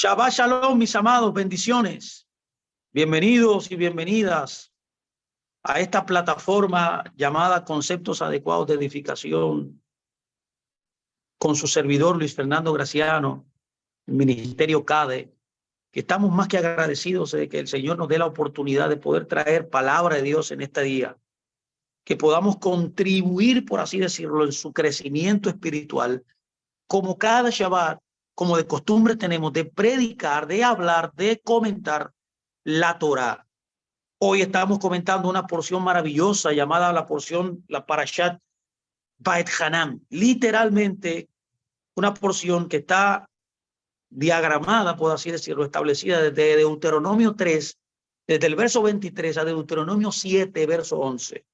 Shabbat Shalom, mis amados, bendiciones. Bienvenidos y bienvenidas a esta plataforma llamada Conceptos Adecuados de Edificación, con su servidor Luis Fernando Graciano, el Ministerio CADE, que estamos más que agradecidos de que el Señor nos dé la oportunidad de poder traer palabra de Dios en este día, que podamos contribuir, por así decirlo, en su crecimiento espiritual, como cada Shabbat, como de costumbre tenemos, de predicar, de hablar, de comentar la Torá. Hoy estamos comentando una porción maravillosa llamada la Parashat Ba'et Hanan, literalmente una porción que está diagramada, por así decirlo, establecida desde Deuteronomio 3, desde el verso 23 a Deuteronomio 7, verso 11,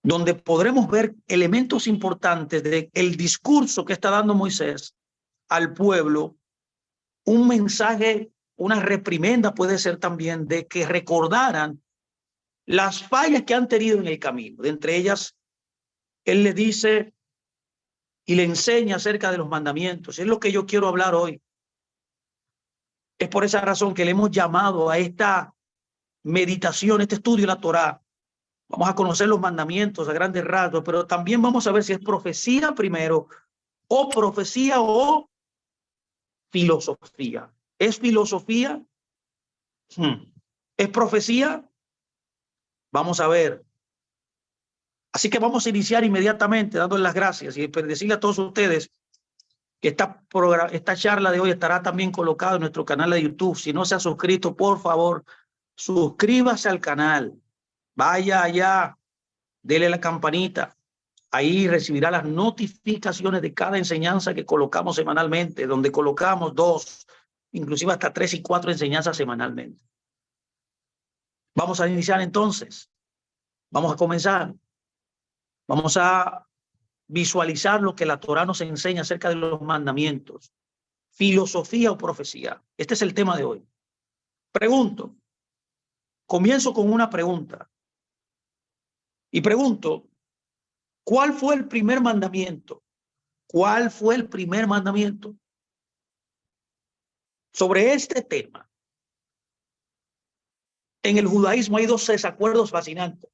donde podremos ver elementos importantes del discurso que está dando Moisés al pueblo, un mensaje, una reprimenda puede ser también de que recordaran las fallas que han tenido en el camino. De entre ellas, él le dice y le enseña acerca de los mandamientos. Es lo que yo quiero hablar hoy. Es por esa razón que le hemos llamado a esta meditación, este estudio de la Torá. Vamos a conocer los mandamientos a grandes rasgos, pero también vamos a ver si es profecía primero, o profecía o filosofía. ¿Es filosofía? ¿Es profecía? Vamos a ver. Así que vamos a iniciar inmediatamente dándoles las gracias y decirle a todos ustedes que esta charla de hoy estará también colocada en nuestro canal de YouTube. Si no se ha suscrito, por favor, suscríbase al canal. Vaya allá, dele la campanita. Ahí recibirá las notificaciones de cada enseñanza que colocamos semanalmente, donde colocamos 2, inclusive hasta 3 y 4 enseñanzas semanalmente. Vamos a iniciar entonces. Vamos a comenzar. Vamos a visualizar lo que la Torá nos enseña acerca de los mandamientos. Filosofía o profecía. Este es el tema de hoy. Pregunto. Comienzo con una pregunta. Y pregunto, ¿cuál fue el primer mandamiento? ¿Cuál fue el primer mandamiento? Sobre este tema, en el judaísmo hay 2 desacuerdos fascinantes.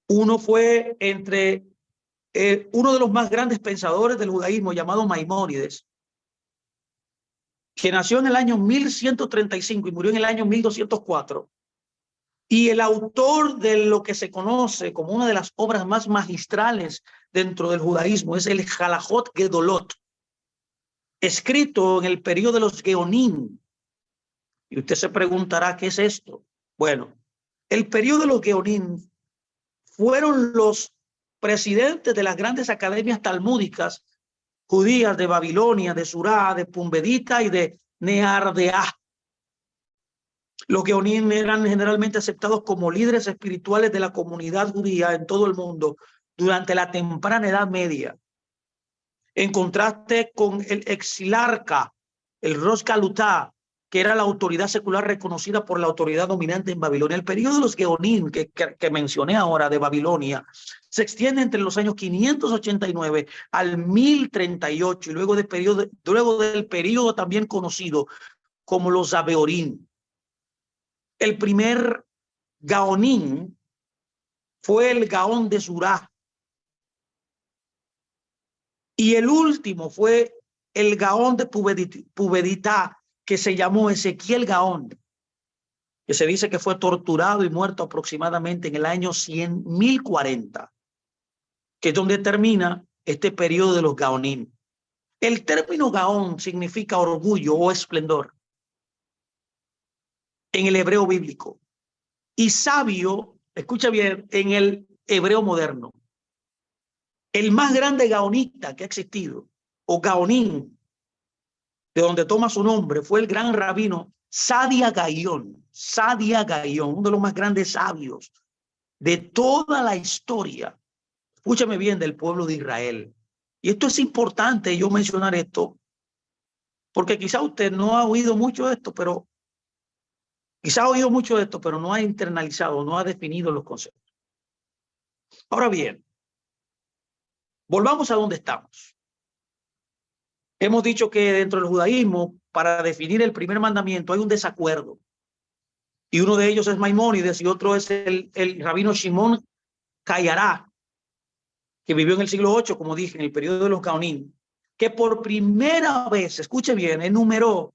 Uno fue entre uno de los más grandes pensadores del judaísmo, llamado Maimónides, que nació en el año 1135 y murió en el año 1204. Y el autor de lo que se conoce como una de las obras más magistrales dentro del judaísmo es el Halajot Gedolot, escrito en el periodo de los Geonim. Y usted se preguntará, ¿qué es esto? Bueno, el periodo de los Geonim fueron los presidentes de las grandes academias talmúdicas judías de Babilonia, de Surá, de Pumbedita y de Neardeá. Los Geonim eran generalmente aceptados como líderes espirituales de la comunidad judía en todo el mundo durante la temprana Edad Media. En contraste con el exilarca, el Rosh Galutá, que era la autoridad secular reconocida por la autoridad dominante en Babilonia. El periodo de los Geonim que mencioné ahora de Babilonia se extiende entre los años 589 al 1038 y luego del periodo también conocido como los Abeorim. El primer Gaonín fue el Gaón de Surá. Y el último fue el Gaón de Pubedita, que se llamó Ezequiel Gaón, que se dice que fue torturado y muerto aproximadamente en el año 1040, que es donde termina este periodo de los Gaonín. El término Gaón significa orgullo o esplendor en el hebreo bíblico. Y sabio, escucha bien, en el hebreo moderno. El más grande gaonita que ha existido, o gaonín, de donde toma su nombre, fue el gran rabino Sadia Gaión. Sadia Gaión, uno de los más grandes sabios de toda la historia. Escúchame bien, del pueblo de Israel. Y esto es importante yo mencionar esto, porque quizá usted no ha oído mucho de esto, pero no ha internalizado, no ha definido los conceptos. Ahora bien, volvamos a donde estamos. Hemos dicho que dentro del judaísmo, para definir el primer mandamiento, hay un desacuerdo. Y uno de ellos es Maimónides y otro es el rabino Shimon Cayará, que vivió en el siglo VIII, como dije, en el periodo de los Gaonim, que por primera vez, escuche bien, enumeró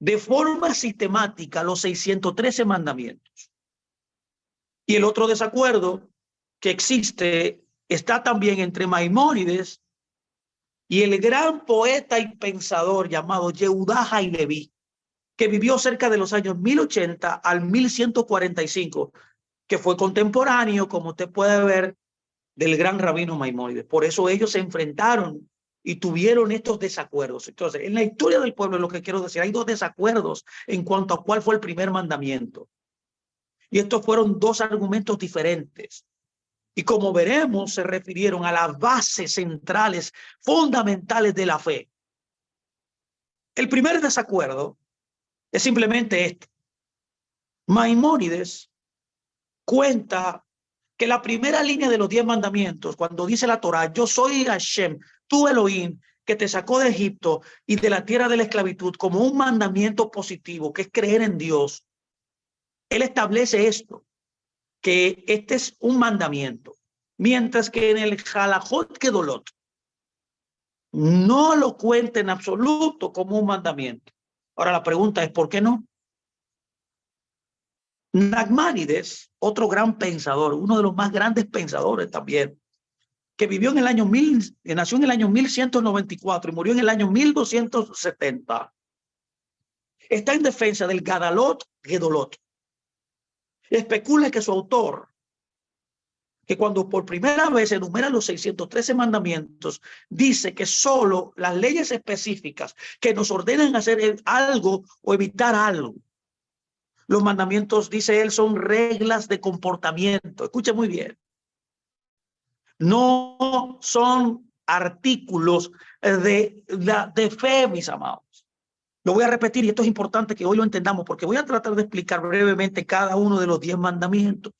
de forma sistemática los 613 mandamientos. Y el otro desacuerdo que existe está también entre Maimónides y el gran poeta y pensador llamado Yehudá Haileví, que vivió cerca de los años 1080 al 1145, que fue contemporáneo, como usted puede ver, del gran rabino Maimónides. Por eso ellos se enfrentaron y tuvieron estos desacuerdos. Entonces, en la historia del pueblo, lo que quiero decir, hay dos desacuerdos en cuanto a cuál fue el primer mandamiento. Y estos fueron dos argumentos diferentes. Y como veremos, se refirieron a las bases centrales, fundamentales de la fe. El primer desacuerdo es simplemente este. Maimónides cuenta que la primera línea de los 10 mandamientos, cuando dice la Torá, yo soy Hashem, tu Elohim, que te sacó de Egipto y de la tierra de la esclavitud, como un mandamiento positivo, que es creer en Dios, él establece esto, que este es un mandamiento, mientras que en el Halajot Kedolot no lo cuenta en absoluto como un mandamiento. Ahora la pregunta es, ¿por qué no? Nachmanides, otro gran pensador, uno de los más grandes pensadores también, que vivió en el año nació en el año 1194 y murió en el año 1270, está en defensa del Gadalot Gedolot. Especula que su autor, que cuando por primera vez enumera los 613 mandamientos, dice que solo las leyes específicas que nos ordenan hacer algo o evitar algo. Los mandamientos, dice él, son reglas de comportamiento. Escuche muy bien. No son artículos de fe, mis amados. Lo voy a repetir y esto es importante que hoy lo entendamos porque voy a tratar de explicar brevemente cada uno de los 10 mandamientos.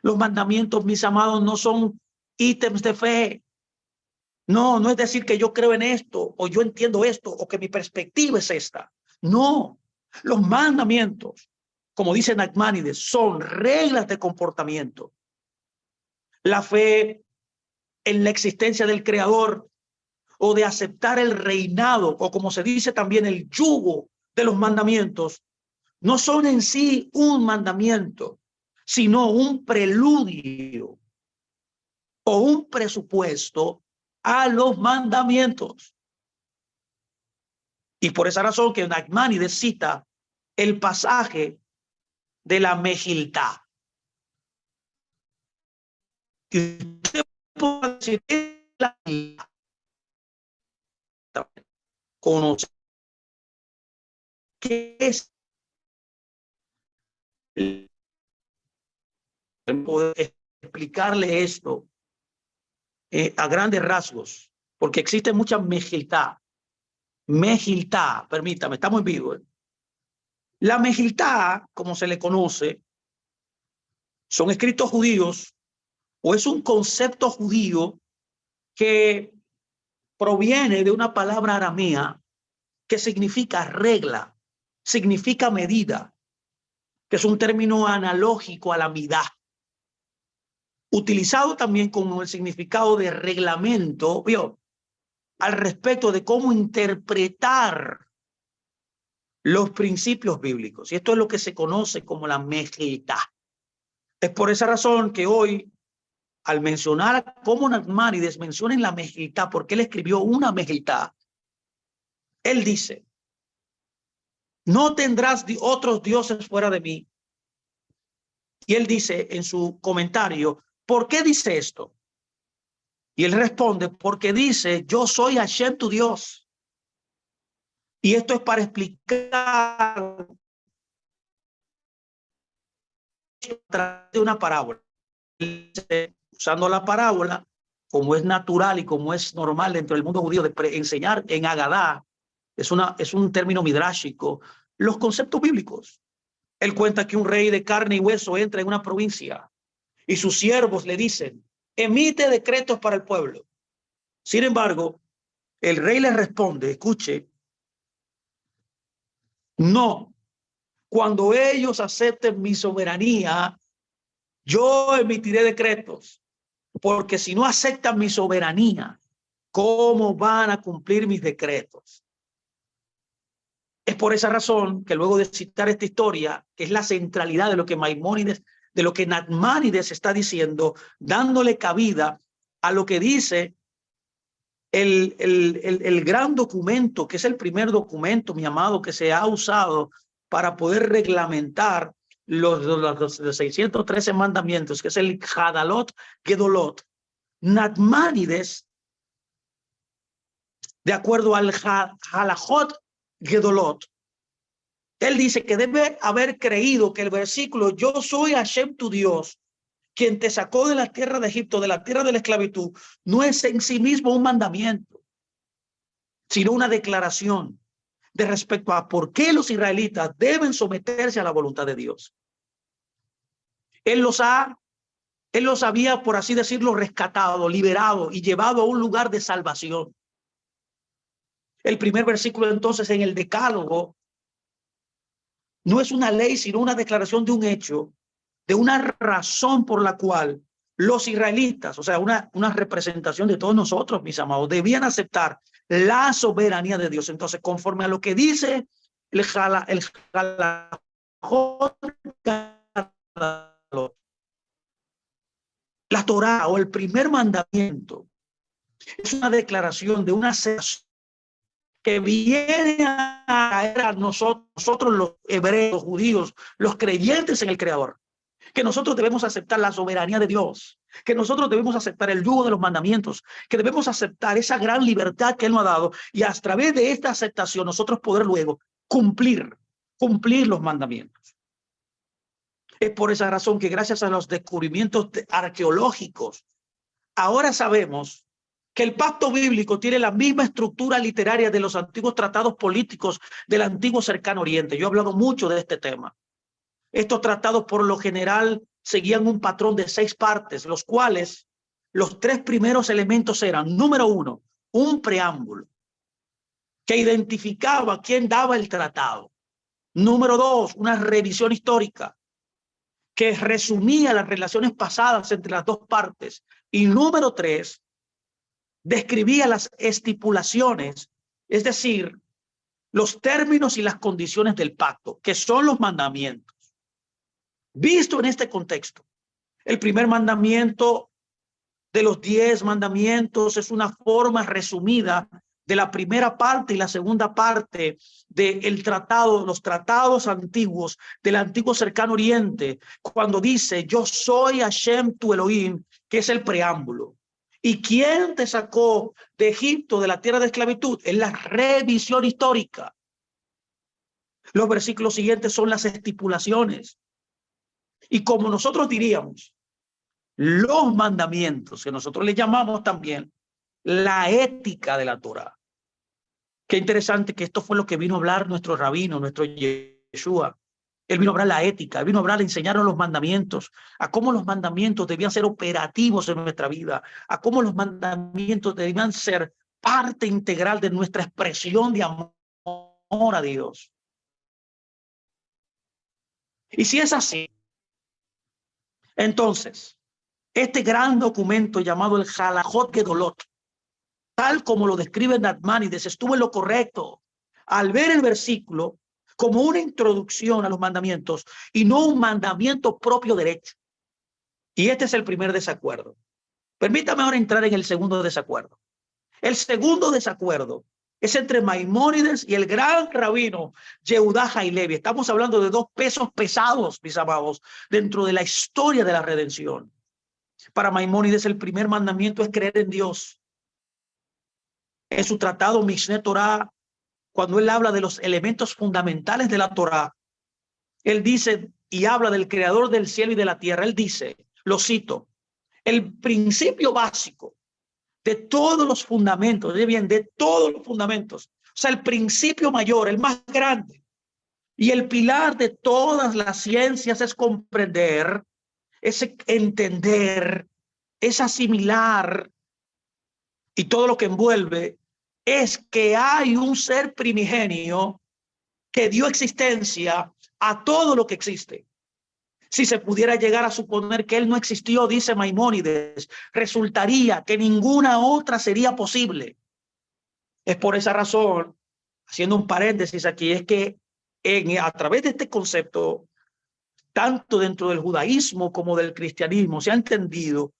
Los mandamientos, mis amados, no son ítems de fe. No, no es decir que yo creo en esto o yo entiendo esto o que mi perspectiva es esta. No, los mandamientos, como dice Nachmanides, son reglas de comportamiento. La fe en la existencia del Creador o de aceptar el reinado o como se dice también el yugo de los mandamientos, no son en sí un mandamiento, sino un preludio o un presupuesto a los mandamientos. Y por esa razón que Nachmanides cita el pasaje de la Mejiltá. Y usted puede decir, la conocer qué es poder explicarle esto a grandes rasgos, porque existe mucha Mejiltá. Mejiltá, permítame, estamos en vivo. La Mejiltá, como se le conoce, son escritos judíos o es un concepto judío que proviene de una palabra aramea que significa regla, significa medida, que es un término analógico a la midá, utilizado también con el significado de reglamento, ¿vio? Al respecto de cómo interpretar los principios bíblicos. Y esto es lo que se conoce como la Mejiltá. Es por esa razón que hoy, al mencionar cómo Nachmanides menciona en la Mejiltá, porque él escribió una Mejiltá, él dice, no tendrás otros dioses fuera de mí. Y él dice en su comentario, ¿por qué dice esto? Y él responde, porque dice, yo soy Hashem tu Dios. Y esto es para explicar de una parábola. Usando la parábola, como es natural y como es normal dentro del mundo judío de enseñar en Agadá, es un término midrásico, los conceptos bíblicos. Él cuenta que un rey de carne y hueso entra en una provincia y sus siervos le dicen, emite decretos para el pueblo. Sin embargo, El rey le responde, escuche, no, cuando ellos acepten mi soberanía, yo emitiré decretos, porque si no aceptan mi soberanía, ¿cómo van a cumplir mis decretos? Es por esa razón que luego de citar esta historia, que es la centralidad de lo que Maimónides, de lo que Nachmanides está diciendo, dándole cabida a lo que dice el gran documento, que es el primer documento, mi amado, que se ha usado para poder reglamentar los 613 mandamientos, que es el Hadalot Gedolot. Nachmanides, de acuerdo al Halajot Gedolot, él dice que debe haber creído que el versículo yo soy Hashem tu Dios, quien te sacó de la tierra de Egipto, de la tierra de la esclavitud, no es en sí mismo un mandamiento, sino una declaración de respecto a por qué los israelitas deben someterse a la voluntad de Dios. Él los había, por así decirlo, rescatado, liberado y llevado a un lugar de salvación. El primer versículo entonces en el Decálogo no es una ley, sino una declaración de un hecho, de una razón por la cual los israelitas, o sea, una representación de todos nosotros, mis amados, debían aceptar la soberanía de Dios. Entonces, conforme a lo que dice el la Torá o el primer mandamiento es una declaración de una que viene a caer a nosotros los hebreos, los judíos, los creyentes en el Creador, que nosotros debemos aceptar la soberanía de Dios, que nosotros debemos aceptar el yugo de los mandamientos, que debemos aceptar esa gran libertad que Él nos ha dado y a través de esta aceptación nosotros poder luego cumplir los mandamientos. Es por esa razón que gracias a los descubrimientos arqueológicos, ahora sabemos que el pacto bíblico tiene la misma estructura literaria de los antiguos tratados políticos del antiguo cercano oriente. Yo he hablado mucho de este tema. Estos tratados por lo general seguían un patrón de 6 partes, los cuales los 3 primeros elementos eran, número 1, un preámbulo que identificaba quién daba el tratado. Número 2, una revisión histórica que resumía las relaciones pasadas entre las 2 partes. Y número 3, describía las estipulaciones, es decir, los términos y las condiciones del pacto, que son los mandamientos. Visto en este contexto, el primer mandamiento de los 10 mandamientos es una forma resumida de la primera parte y la segunda parte del tratado, los tratados antiguos del antiguo cercano oriente, cuando dice yo soy Hashem tu Elohim, que es el preámbulo. ¿Y quién te sacó de Egipto, de la tierra de esclavitud? Es la revisión histórica. Los versículos siguientes son las estipulaciones. Y como nosotros diríamos, los mandamientos, que nosotros le llamamos también la ética de la Torá. Qué interesante que esto fue lo que vino a hablar nuestro rabino, nuestro Yeshua. Él vino a hablar la ética, él vino a hablar, a enseñarnos los mandamientos, a cómo los mandamientos debían ser operativos en nuestra vida, a cómo los mandamientos debían ser parte integral de nuestra expresión de amor a Dios. Y si es así, entonces, este gran documento llamado el Halajot Gedolot, tal como lo describe Nachmanides, estuvo en lo correcto al ver el versículo como una introducción a los mandamientos y no un mandamiento propio derecho. Y este es el primer desacuerdo. Permítame ahora entrar en el segundo desacuerdo. El segundo desacuerdo es entre Maimónides y el gran rabino Yehudá Hailevi. Estamos hablando de 2 pesos pesados, mis amados, dentro de la historia de la redención. Para Maimónides el primer mandamiento es creer en Dios. En su tratado Mishneh Torah, cuando él habla de los elementos fundamentales de la Torah, él dice y habla del creador del cielo y de la tierra. Él dice, lo cito, el principio básico de todos los fundamentos, de todos los fundamentos, o sea, el principio mayor, el más grande y el pilar de todas las ciencias es comprender, es entender, es asimilar y todo lo que envuelve es que hay un ser primigenio que dio existencia a todo lo que existe. Si se pudiera llegar a suponer que él no existió, dice Maimónides, resultaría que ninguna otra sería posible. Es por esa razón, haciendo un paréntesis aquí, es que a través de este concepto, tanto dentro del judaísmo como del cristianismo, se ha entendido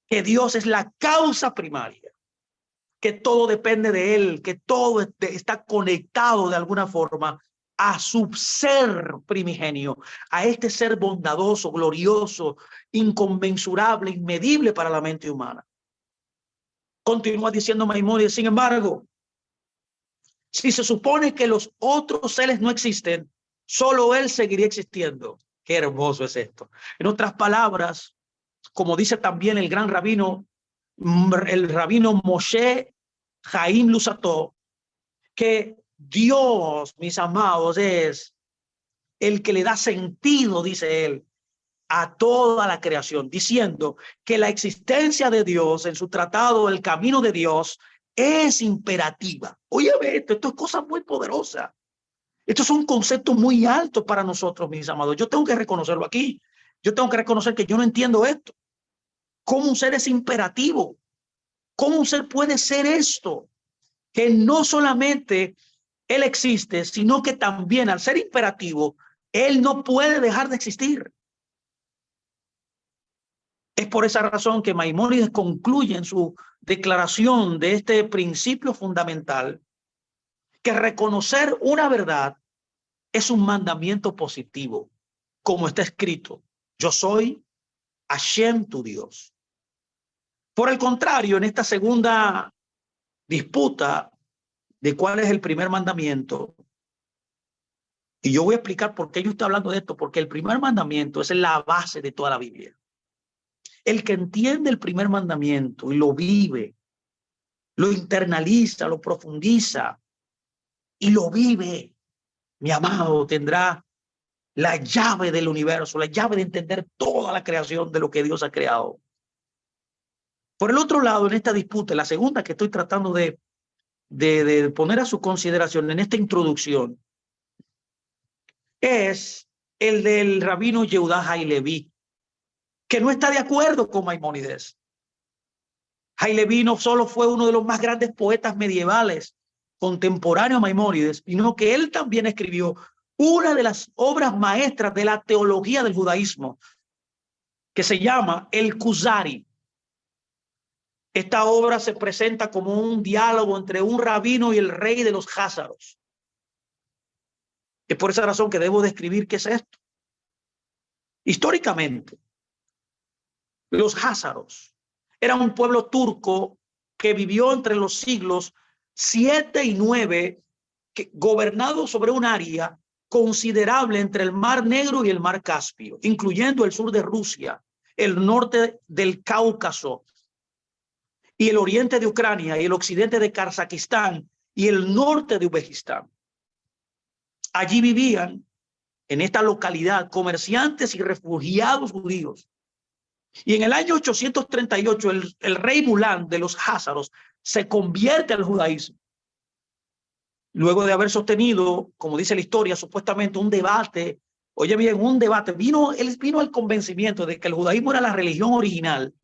que Dios es la causa primaria, que todo depende de él, que todo está conectado de alguna forma a su ser primigenio, a este ser bondadoso, glorioso, inconmensurable, inmedible para la mente humana. Continúa diciendo Maimónides, sin embargo, si se supone que los otros seres no existen, solo él seguiría existiendo. Qué hermoso es esto. En otras palabras, como dice también el gran rabino, el rabino Moshe Jaim Luzzatto, que Dios, mis amados, es el que le da sentido, dice él, a toda la creación, diciendo que la existencia de Dios en su tratado El Camino de Dios es imperativa. Oye, esto es cosa muy poderosa. Estos son conceptos muy altos para nosotros, mis amados. Yo tengo que reconocerlo aquí. Yo tengo que reconocer que yo no entiendo esto. ¿Cómo un ser es imperativo? ¿Cómo un ser puede ser esto? Que no solamente él existe, sino que también al ser imperativo, él no puede dejar de existir. Es por esa razón que Maimónides concluye en su declaración de este principio fundamental que reconocer una verdad es un mandamiento positivo, como está escrito: yo soy Hashem tu Dios. Por el contrario, en esta segunda disputa de cuál es el primer mandamiento, y yo voy a explicar por qué yo estoy hablando de esto, porque el primer mandamiento es la base de toda la Biblia. El que entiende el primer mandamiento y lo vive, lo internaliza, lo profundiza y lo vive, mi amado, tendrá la llave del universo, la llave de entender toda la creación de lo que Dios ha creado. Por el otro lado, en esta disputa, la segunda que estoy tratando de poner a su consideración en esta introducción, es el del rabino Yehudá Haileví, que no está de acuerdo con Maimónides. Haileví no solo fue uno de los más grandes poetas medievales contemporáneo a Maimónides, sino que él también escribió una de las obras maestras de la teología del judaísmo, que se llama el Kuzari. Esta obra se presenta como un diálogo entre un rabino y el rey de los házaros. Es por esa razón que debo describir qué es esto. Históricamente, los házaros eran un pueblo turco que vivió entre los siglos 7 y 9, gobernado sobre un área considerable entre el Mar Negro y el Mar Caspio, incluyendo el sur de Rusia, el norte del Cáucaso y el oriente de Ucrania y el occidente de Kazajistán y el norte de Uzbekistán. Allí vivían, en esta localidad, comerciantes y refugiados judíos. Y en el año 838, el rey Bulán de los házaros se convierte al judaísmo. Luego de haber sostenido, como dice la historia, supuestamente un debate, oye bien, un debate, él vino al convencimiento de que el judaísmo era la religión original.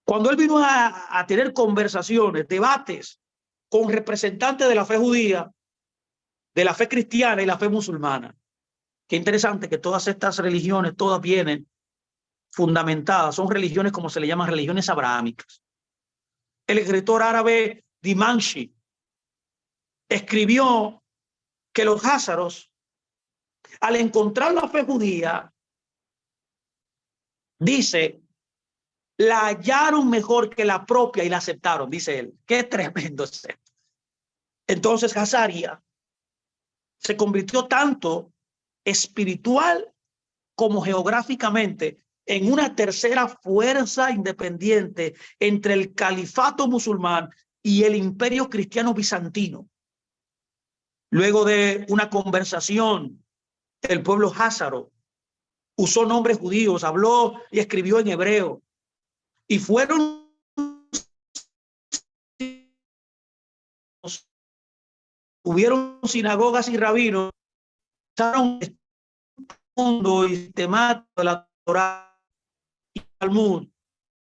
Cuando él vino a tener conversaciones, debates con representantes de la fe judía, de la fe cristiana y la fe musulmana. Qué interesante que todas estas religiones, todas vienen fundamentadas, son religiones como se le llaman religiones abrahámicas. El escritor árabe Dimanshi escribió que los házaros, al encontrar la fe judía, dice, la hallaron mejor que la propia y la aceptaron, dice él. Qué tremendo es esto. Entonces Hazaria se convirtió tanto espiritual como geográficamente en una tercera fuerza independiente entre el califato musulmán y el imperio cristiano bizantino. Luego de una conversación, el pueblo házaro usó nombres judíos, habló y escribió en hebreo, y fueron hubieron sinagogas y rabinos, usaron el mundo y temático de la Torá y el Talmud,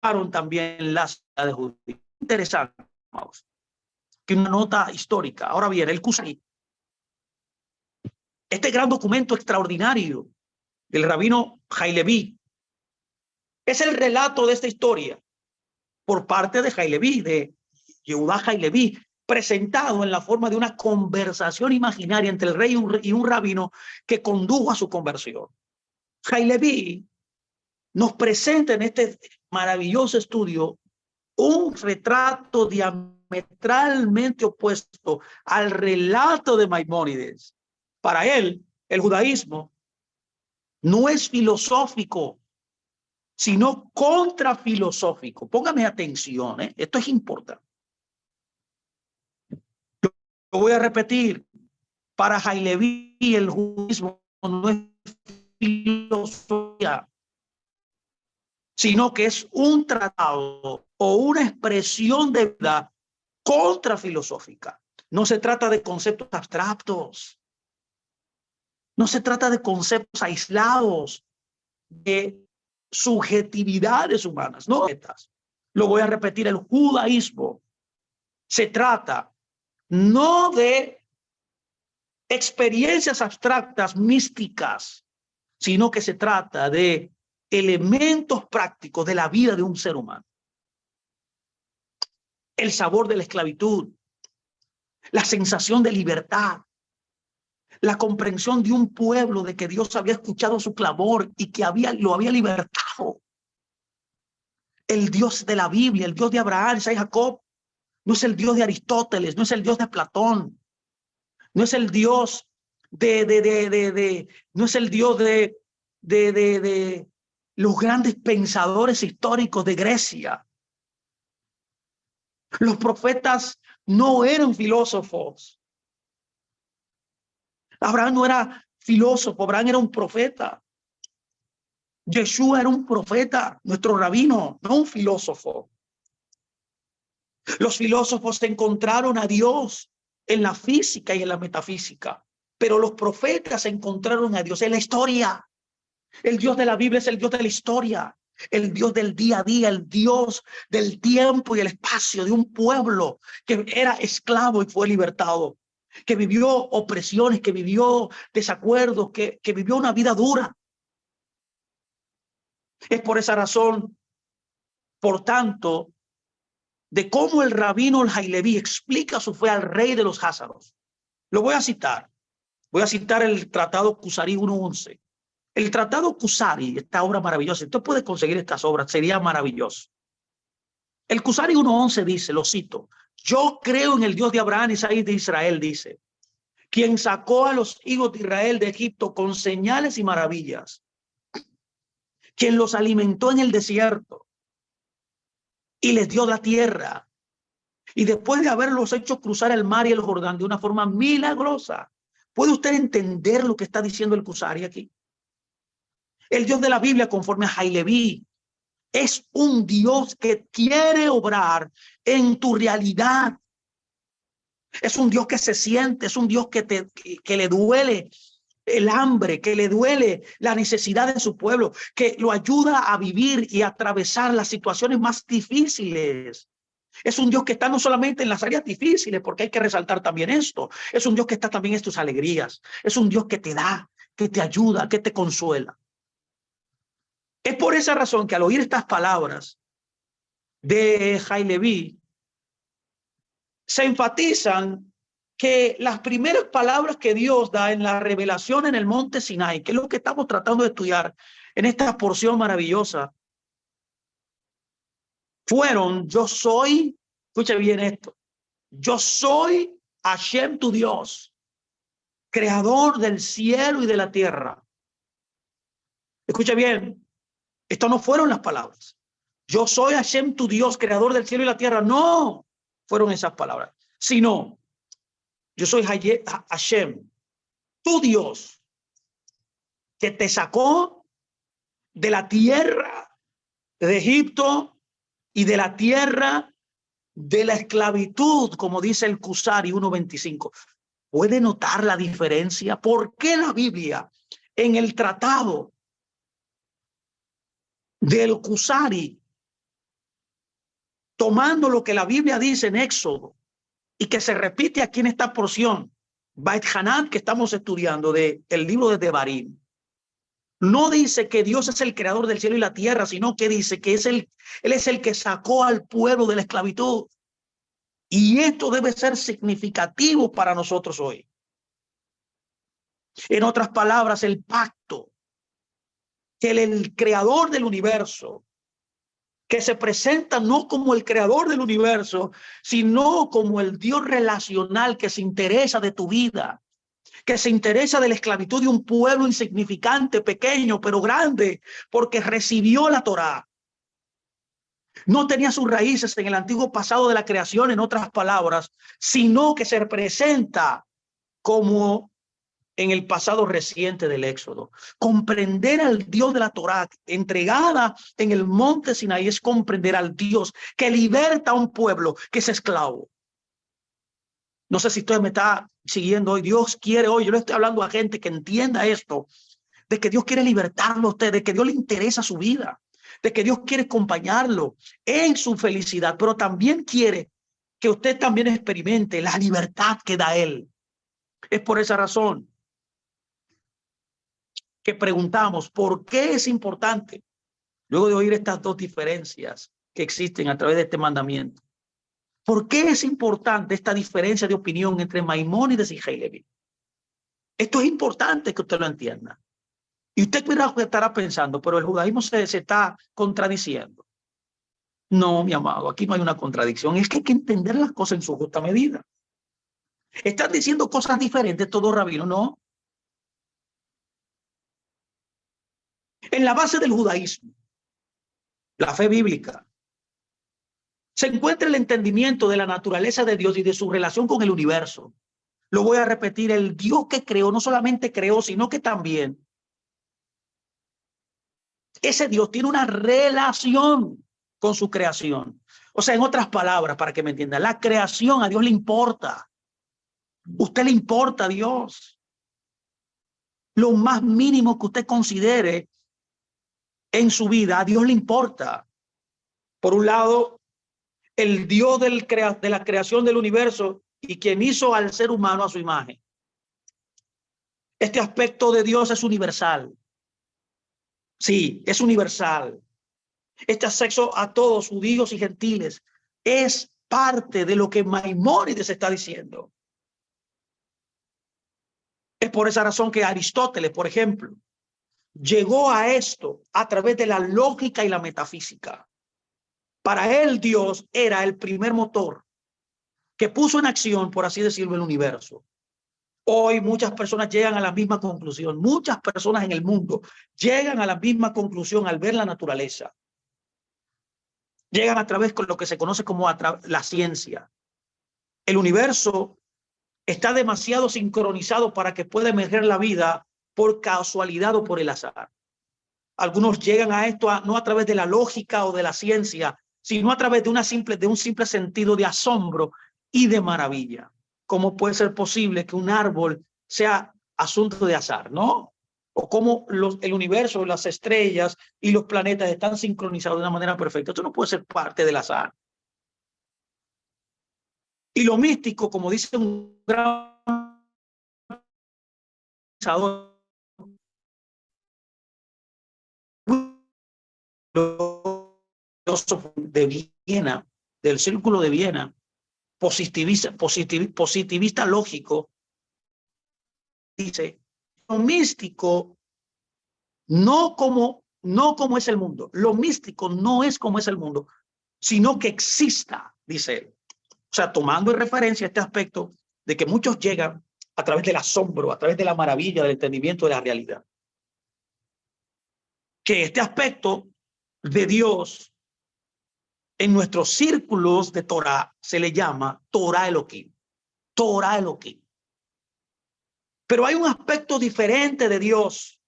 usaron también la ciudad de Judea. Interesante, vamos, que una nota histórica. Ahora bien, el Kusari, este gran documento extraordinario del rabino Haileví, es el relato de esta historia por parte de Haileví, de Yehudá Haileví, presentado en la forma de una conversación imaginaria entre el rey y un rabino que condujo a su conversión. Haileví nos presenta en este maravilloso estudio un retrato diametralmente opuesto al relato de Maimónides. Para él, el judaísmo no es filosófico, sino contrafilosófico. Póngame atención, esto es importante. Lo voy a repetir. Para Haileví, el judaísmo no es filosofía, sino que es un tratado o una expresión de vida contrafilosófica. No se trata de conceptos abstractos, no se trata de conceptos aislados, de subjetividades humanas, no estas. Lo voy a repetir, el judaísmo se trata no de experiencias abstractas, místicas, sino que se trata de elementos prácticos de la vida de un ser humano. El sabor de la esclavitud, la sensación de libertad, la comprensión de un pueblo de que Dios había escuchado su clamor y que lo había libertado. El Dios de la Biblia, el Dios de Abraham, Isaac y Jacob, no es el Dios de Aristóteles, no es el Dios de Platón, no es el Dios no es el Dios de los grandes pensadores históricos de Grecia. Los profetas no eran filósofos. Abraham no era filósofo, Abraham era un profeta. Yeshua era un profeta, nuestro rabino, no un filósofo. Los filósofos encontraron a Dios en la física y en la metafísica, pero los profetas encontraron a Dios en la historia. El Dios de la Biblia es el Dios de la historia, el Dios del día a día, el Dios del tiempo y el espacio de un pueblo que era esclavo y fue libertado, que vivió opresiones, que vivió desacuerdos, que vivió una vida dura. Es por esa razón, por tanto, de cómo el rabino Haileví explica su fe al rey de los Házaros. Lo voy a citar. Voy a citar el Tratado Kusari 1:11. El Tratado Kusari, esta obra maravillosa, usted puede conseguir estas obras, sería maravilloso. El Kusari 1:11 dice, lo cito, yo creo en el Dios de Abraham, Isaac y de Israel, dice, quien sacó a los hijos de Israel de Egipto con señales y maravillas, quien los alimentó en el desierto y les dio la tierra, y después de haberlos hecho cruzar el mar y el Jordán de una forma milagrosa. ¿Puede usted entender lo que está diciendo el Kusari aquí? El Dios de la Biblia, conforme a Haileví, es un Dios que quiere obrar en tu realidad. Es un Dios que se siente, es un Dios que le duele el hambre, que le duele la necesidad de su pueblo, que lo ayuda a vivir y a atravesar las situaciones más difíciles. Es un Dios que está no solamente en las áreas difíciles, porque hay que resaltar también esto. Es un Dios que está también en tus alegrías. Es un Dios que te da, que te ayuda, que te consuela. Es por esa razón que al oír estas palabras de Haileví, se enfatizan que las primeras palabras que Dios da en la revelación en el monte Sinai, que es lo que estamos tratando de estudiar en esta porción maravillosa, fueron, yo soy, escucha bien esto, yo soy Hashem tu Dios, creador del cielo y de la tierra. Escucha bien, estas no fueron las palabras. Yo soy Hashem tu Dios, creador del cielo y la tierra. No fueron esas palabras, sino yo soy Hashem, tu Dios, que te sacó de la tierra de Egipto y de la tierra de la esclavitud, como dice el Kusari 1:25. ¿Puede notar la diferencia? ¿Por qué la Biblia en el tratado del Kusari, tomando lo que la Biblia dice en Éxodo y que se repite aquí en esta porción, Beit Hanan, que estamos estudiando del libro de Devarim, no dice que Dios es el creador del cielo y la tierra, sino que dice que Él es el que sacó al pueblo de la esclavitud? Y esto debe ser significativo para nosotros hoy. En otras palabras, el pacto que el creador del universo, que se presenta no como el creador del universo, sino como el Dios relacional que se interesa de tu vida, que se interesa de la esclavitud de un pueblo insignificante, pequeño, pero grande, porque recibió la Torá. No tenía sus raíces en el antiguo pasado de la creación, en otras palabras, sino que se presenta como en el pasado reciente del Éxodo. Comprender al Dios de la Torá entregada en el monte Sinaí es comprender al Dios que liberta a un pueblo que es esclavo. No sé si usted me está siguiendo hoy. Dios quiere hoy, yo le estoy hablando a gente que entienda esto, de que Dios quiere libertarlo a usted, de que Dios le interesa su vida, de que Dios quiere acompañarlo en su felicidad, pero también quiere que usted también experimente la libertad que da Él. Es por esa razón que preguntamos por qué es importante, luego de oír estas dos diferencias que existen a través de este mandamiento, ¿por qué es importante esta diferencia de opinión entre Maimónides y Halevi? Esto es importante que usted lo entienda. Y usted estará pensando, pero el judaísmo se está contradiciendo. No, mi amado, aquí no hay una contradicción. Es que hay que entender las cosas en su justa medida. ¿Están diciendo cosas diferentes todos, rabino? No. En la base del judaísmo, la fe bíblica, se encuentra el entendimiento de la naturaleza de Dios y de su relación con el universo. Lo voy a repetir, el Dios que creó, no solamente creó, sino que también ese Dios tiene una relación con su creación. O sea, en otras palabras, para que me entienda, la creación a Dios le importa. Usted le importa a Dios. Lo más mínimo que usted considere en su vida, a Dios le importa. Por un lado, el Dios de la creación del universo y quien hizo al ser humano a su imagen. Este aspecto de Dios es universal. Sí, es universal. Este acceso a todos, judíos y gentiles, es parte de lo que Maimónides está diciendo. Es por esa razón que Aristóteles, por ejemplo, llegó a esto a través de la lógica y la metafísica. Para él, Dios era el primer motor que puso en acción, por así decirlo, el universo. Hoy muchas personas llegan a la misma conclusión. Muchas personas en el mundo llegan a la misma conclusión al ver la naturaleza. Llegan a través de lo que se conoce como la ciencia. El universo está demasiado sincronizado para que pueda emerger la vida por casualidad o por el azar. Algunos llegan a esto no a través de la lógica o de la ciencia, sino a través de un simple sentido de asombro y de maravilla. ¿Cómo puede ser posible que un árbol sea asunto de azar, no? O cómo el universo, las estrellas y los planetas están sincronizados de una manera perfecta. Esto no puede ser parte del azar. Y lo místico, como dice un gran pensador de Viena, del Círculo de Viena, positivista lógico, dice, lo místico no como es el mundo, lo místico no es como es el mundo, sino que exista, dice él. O sea, tomando en referencia este aspecto de que muchos llegan a través del asombro, a través de la maravilla, del entendimiento de la realidad. Que este aspecto de Dios en nuestros círculos de Torah se le llama Torah Elohim. Torah Elohim. Pero hay un aspecto diferente de Dios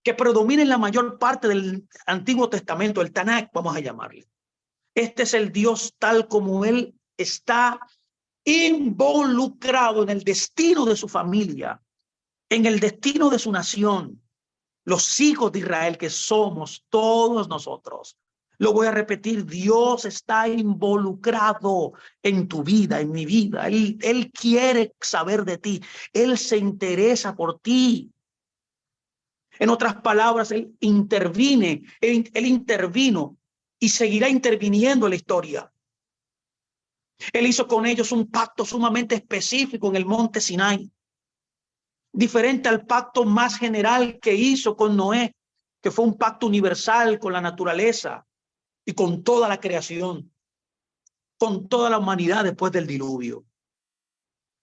que predomina en la mayor parte del Antiguo Testamento, el Tanakh, vamos a llamarle. Este es el Dios tal como Él está involucrado en el destino de su familia, en el destino de su nación, los hijos de Israel que somos todos nosotros. Lo voy a repetir, Dios está involucrado en tu vida, en mi vida. Él quiere saber de ti, Él se interesa por ti. En otras palabras, Él intervino y seguirá interviniendo en la historia. Él hizo con ellos un pacto sumamente específico en el monte Sinai, diferente al pacto más general que hizo con Noé, que fue un pacto universal con la naturaleza y con toda la creación, con toda la humanidad después del diluvio.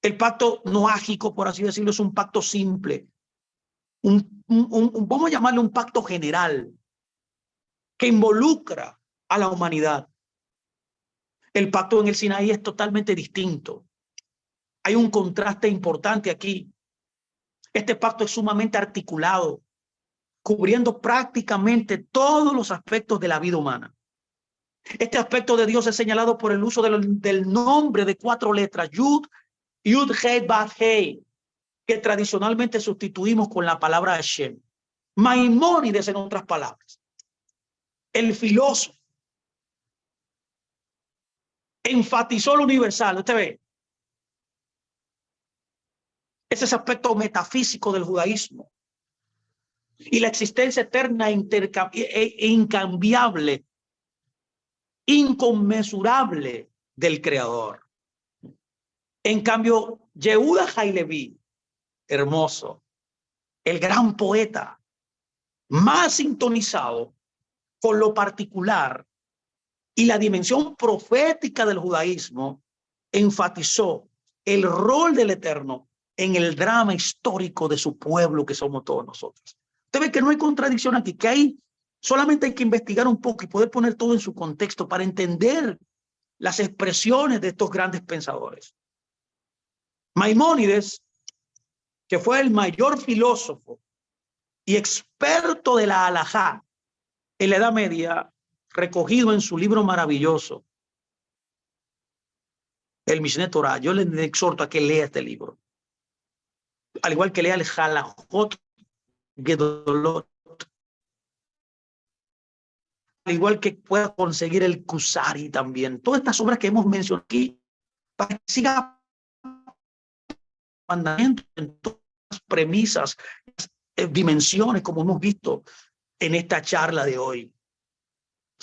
El pacto noágico, por así decirlo, es un pacto simple, vamos a llamarle un pacto general que involucra a la humanidad. El pacto en el Sinaí es totalmente distinto. Hay un contraste importante aquí. Este pacto es sumamente articulado, cubriendo prácticamente todos los aspectos de la vida humana. Este aspecto de Dios es señalado por el uso del nombre de 4 letras, Yud, Yud, Hei, Bad, Hei, que tradicionalmente sustituimos con la palabra Hashem. Maimónides, en otras palabras, el filósofo, enfatizó lo universal. Usted ve, ese es el aspecto metafísico del judaísmo y la existencia eterna e incambiable, inconmensurable del Creador. En cambio, Yehuda Hailevi, hermoso, el gran poeta, más sintonizado con lo particular y la dimensión profética del judaísmo, enfatizó el rol del Eterno en el drama histórico de su pueblo que somos todos nosotros. Usted ve que no hay contradicción aquí, que solamente hay que investigar un poco y poder poner todo en su contexto para entender las expresiones de estos grandes pensadores. Maimónides, que fue el mayor filósofo y experto de la halajá en la Edad Media, recogido en su libro maravilloso, el Mishneh Torah. Yo le exhorto a que lea este libro, al igual que lea el Halajot Gedolot, al igual que pueda conseguir el Kusari también. Todas estas obras que hemos mencionado aquí, para que siga mandamientos en todas las premisas, dimensiones, como hemos visto en esta charla de hoy.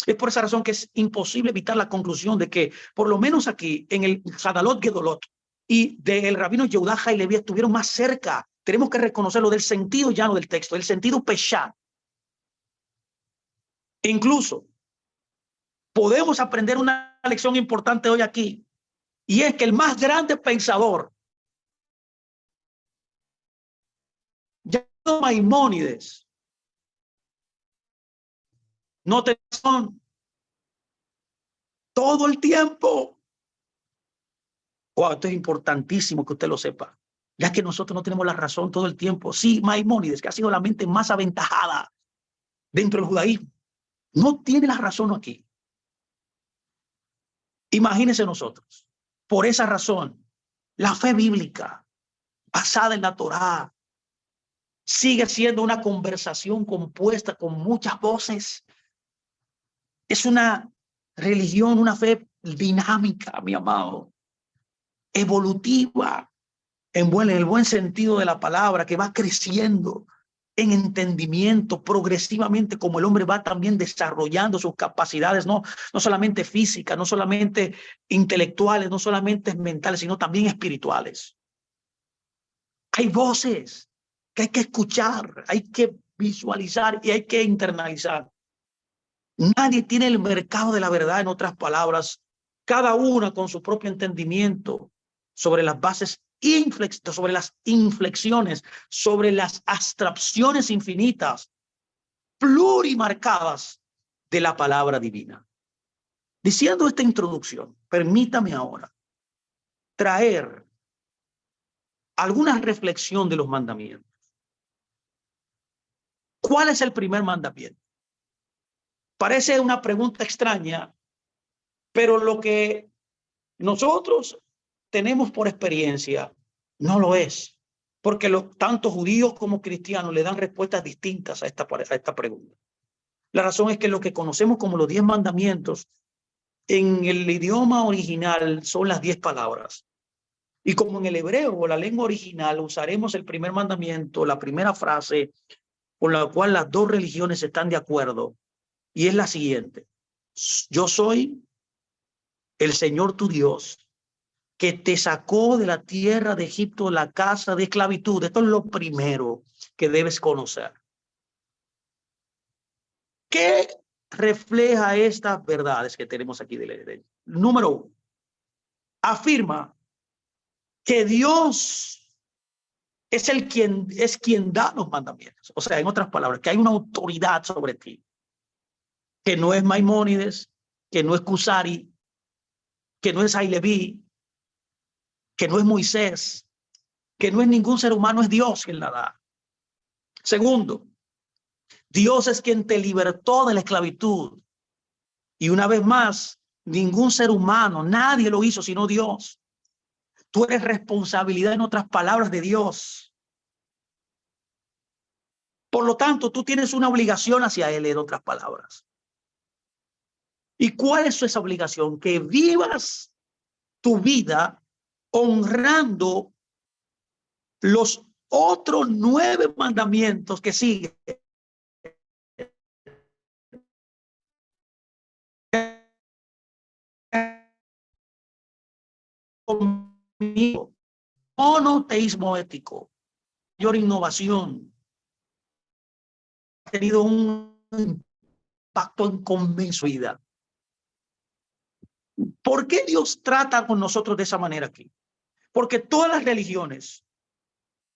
Es por esa razón que es imposible evitar la conclusión de que, por lo menos aquí, en el Hadalot Gedolot y del rabino Yehuda Hailevi estuvieron más cerca. Tenemos que reconocerlo del sentido llano del texto, del sentido peshá. Incluso podemos aprender una lección importante hoy aquí, y es que el más grande pensador, llamado Maimónides, no tenía razón todo el tiempo. Wow, esto es importantísimo que usted lo sepa, ya que nosotros no tenemos la razón todo el tiempo. Sí, Maimónides, que ha sido la mente más aventajada dentro del judaísmo, no tiene la razón aquí. Imagínense nosotros. Por esa razón, la fe bíblica basada en la Torá sigue siendo una conversación compuesta con muchas voces. Es una religión, una fe dinámica, mi amado, evolutiva, en el buen sentido de la palabra, que va creciendo en entendimiento progresivamente, como el hombre va también desarrollando sus capacidades, no solamente físicas, no solamente intelectuales, no solamente mentales, sino también espirituales. Hay voces que hay que escuchar, hay que visualizar y hay que internalizar. Nadie tiene el mercado de la verdad, en otras palabras, cada una con su propio entendimiento sobre las bases, sobre las inflexiones, sobre las abstracciones infinitas, plurimarcadas de la palabra divina. Diciendo esta introducción, permítame ahora traer alguna reflexión de los mandamientos. ¿Cuál es el primer mandamiento? Parece una pregunta extraña, pero lo que nosotros tenemos por experiencia, no lo es. Porque tanto judíos como cristianos le dan respuestas distintas a esta pregunta. La razón es que lo que conocemos como los 10 mandamientos en el idioma original son las 10 palabras. Y como en el hebreo o la lengua original usaremos el primer mandamiento, la primera frase con la cual las dos religiones están de acuerdo, y es la siguiente: yo soy el Señor tu Dios, que te sacó de la tierra de Egipto, la casa de esclavitud. Esto es lo primero que debes conocer. ¿Qué refleja estas verdades que tenemos aquí del Edén? Número 1, afirma que Dios es quien da los mandamientos. O sea, en otras palabras, que hay una autoridad sobre ti, que no es Maimónides, que no es Kusari, que no es Aileví, que no es Moisés, que no es ningún ser humano, es Dios quien la da. Segundo, Dios es quien te libertó de la esclavitud. Y una vez más, ningún ser humano, nadie lo hizo sino Dios. Tú eres responsabilidad, en otras palabras, de Dios. Por lo tanto, tú tienes una obligación hacia Él, en otras palabras. ¿Y cuál es esa obligación? Que vivas tu vida honrando los otros 9 mandamientos que siguen. Conmigo. Monoteísmo ético, mayor innovación, ha tenido un impacto inconmenso. ¿Por qué Dios trata con nosotros de esa manera aquí? Porque todas las religiones,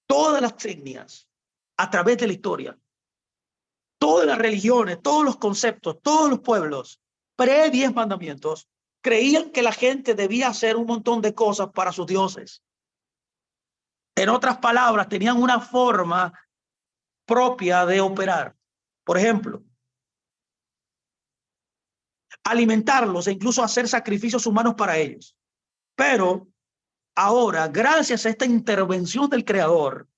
todas las etnias, a través de la historia, todas las religiones, todos los conceptos, todos los pueblos, pre-10 mandamientos, creían que la gente debía hacer un montón de cosas para sus dioses. En otras palabras, tenían una forma propia de operar. Por ejemplo, alimentarlos e incluso hacer sacrificios humanos para ellos. Pero ahora, gracias a esta intervención del Creador,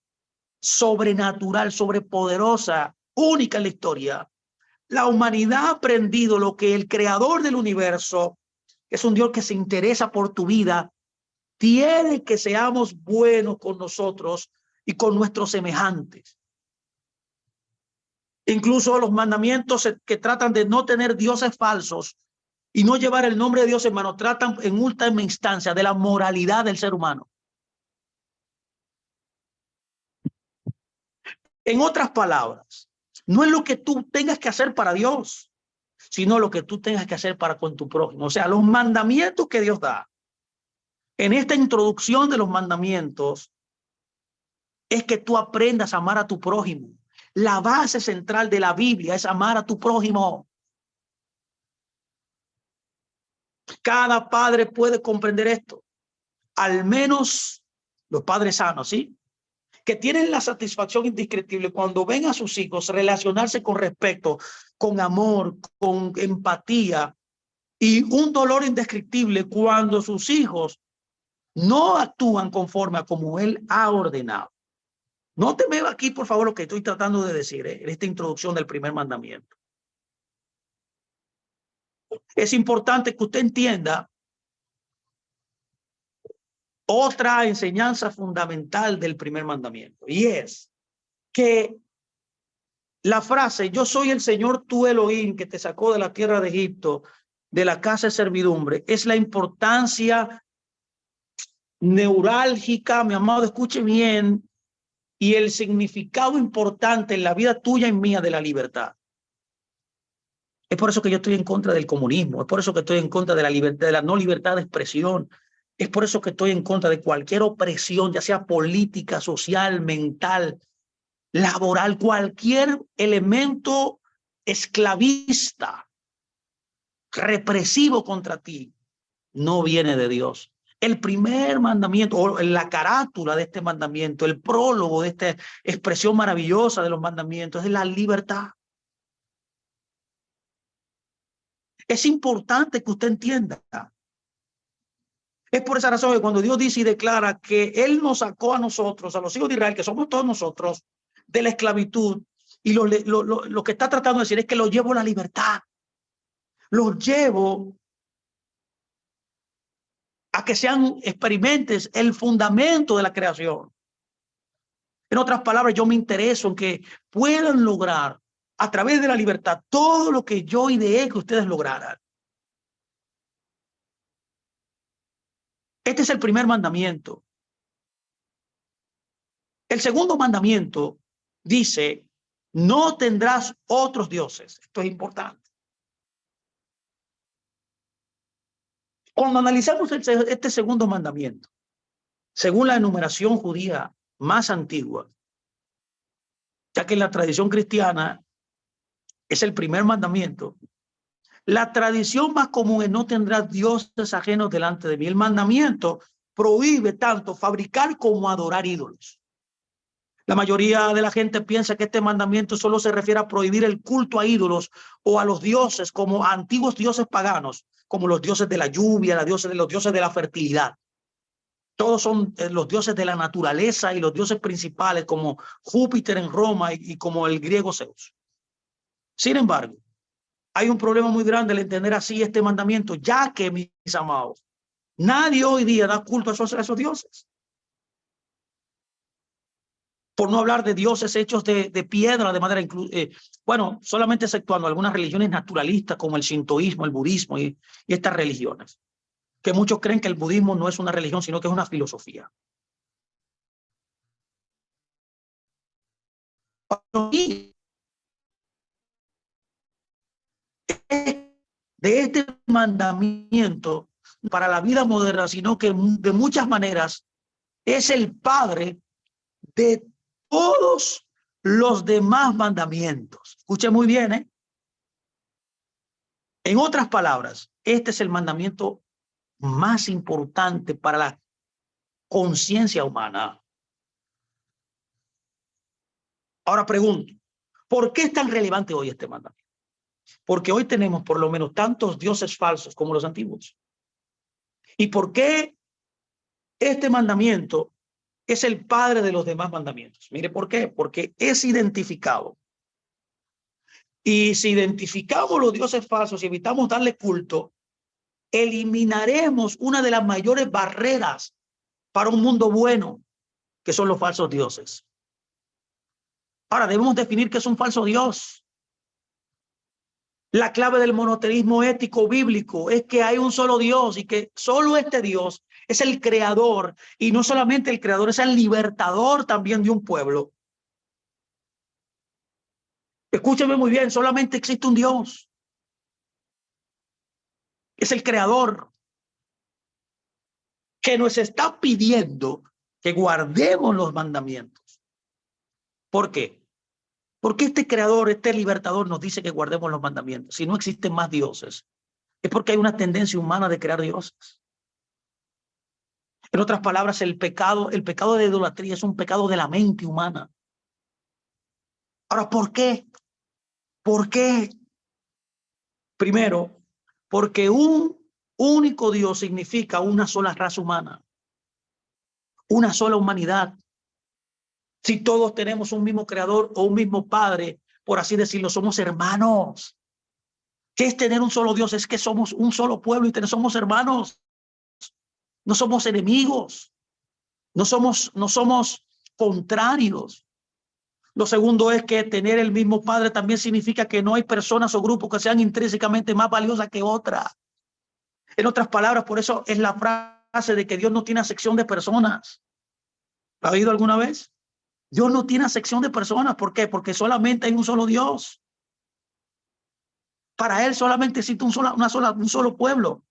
sobrenatural, sobrepoderosa, única en la historia, la humanidad ha aprendido lo que el Creador del universo, que es un Dios que se interesa por tu vida, tiene que seamos buenos con nosotros y con nuestros semejantes. Incluso los mandamientos que tratan de no tener dioses falsos y no llevar el nombre de Dios, hermano, tratan en última instancia de la moralidad del ser humano. En otras palabras, no es lo que tú tengas que hacer para Dios, sino lo que tú tengas que hacer para con tu prójimo. O sea, los mandamientos que Dios da. En esta introducción de los mandamientos es que tú aprendas a amar a tu prójimo. La base central de la Biblia es amar a tu prójimo. Cada padre puede comprender esto. Al menos los padres sanos, ¿sí? Que tienen la satisfacción indescriptible cuando ven a sus hijos relacionarse con respeto, con amor, con empatía, y un dolor indescriptible cuando sus hijos no actúan conforme a como él ha ordenado. No te veo aquí, por favor, lo que estoy tratando de decir en esta introducción del primer mandamiento. Es importante que usted entienda otra enseñanza fundamental del primer mandamiento, y es que la frase yo soy el Señor tu Elohim que te sacó de la tierra de Egipto, de la casa de servidumbre, es la importancia neurálgica, mi amado, escuche bien, y el significado importante en la vida tuya y mía de la libertad. Es por eso que yo estoy en contra del comunismo, es por eso que estoy en contra de la libertad, de la no libertad de expresión, es por eso que estoy en contra de cualquier opresión, ya sea política, social, mental, laboral, cualquier elemento esclavista, represivo contra ti, no viene de Dios. El primer mandamiento, o la carátula de este mandamiento, el prólogo de esta expresión maravillosa de los mandamientos, es la libertad. Es importante que usted entienda Es por esa razón que cuando Dios dice y declara que Él nos sacó a nosotros, a los hijos de Israel, que somos todos nosotros, de la esclavitud, y lo que está tratando de decir es que los llevo a la libertad. Los llevo a que sean experimentes el fundamento de la creación. En otras palabras, yo me intereso en que puedan lograr a través de la libertad todo lo que yo ideé que ustedes lograran. Este es el primer mandamiento. El segundo mandamiento dice, no tendrás otros dioses. Esto es importante. Cuando analizamos este segundo mandamiento, según la enumeración judía más antigua, ya que en la tradición cristiana es el primer mandamiento, la tradición más común es no tendrás dioses ajenos delante de mí. El mandamiento prohíbe tanto fabricar como adorar ídolos. La mayoría de la gente piensa que este mandamiento solo se refiere a prohibir el culto a ídolos o a los dioses como a antiguos dioses paganos, como los dioses de la lluvia, los dioses de la fertilidad. Todos son los dioses de la naturaleza y los dioses principales como Júpiter en Roma y como el griego Zeus. Sin embargo, hay un problema muy grande al entender así este mandamiento, ya que, mis amados, nadie hoy día da culto a esos dioses. Por no hablar de dioses hechos de piedra, de madera, bueno, solamente exceptuando algunas religiones naturalistas como el shintoísmo, el budismo y estas religiones, que muchos creen que el budismo no es una religión, sino que es una filosofía. De este mandamiento para la vida moderna, sino que de muchas maneras es el padre de todos los demás mandamientos. Escuche muy bien, ¿eh? En otras palabras, este es el mandamiento más importante para la conciencia humana. Ahora pregunto, ¿por qué es tan relevante hoy este mandamiento? Porque hoy tenemos por lo menos tantos dioses falsos como los antiguos. ¿Y por qué este mandamiento es el padre de los demás mandamientos? Mire, ¿por qué? Porque es identificado. Y si identificamos los dioses falsos y evitamos darle culto, eliminaremos una de las mayores barreras para un mundo bueno, que son los falsos dioses. Ahora, debemos definir qué es un falso dios. La clave del monoteísmo ético bíblico es que hay un solo Dios y que solo este Dios es el creador, y no solamente el creador, es el libertador también de un pueblo. Escúcheme muy bien, solamente existe un Dios. Es el creador que nos está pidiendo que guardemos los mandamientos. ¿Por qué? Porque este creador, este libertador nos dice que guardemos los mandamientos. Si no existen más dioses, es porque hay una tendencia humana de crear dioses. En otras palabras, el pecado de idolatría es un pecado de la mente humana. Ahora, ¿por qué? ¿Por qué? Primero, porque un único Dios significa una sola raza humana, una sola humanidad. Si todos tenemos un mismo creador o un mismo padre, por así decirlo, somos hermanos. ¿Qué es tener un solo Dios? Es que somos un solo pueblo y somos hermanos. No somos enemigos. No somos contrarios. Lo segundo es que tener el mismo padre también significa que no hay personas o grupos que sean intrínsecamente más valiosas que otras. En otras palabras, por eso es la frase de que Dios no tiene acepción de personas. ¿La ha oído alguna vez? Dios no tiene acepción de personas. ¿Por qué? Porque solamente hay un solo Dios. Para él solamente existe un solo pueblo.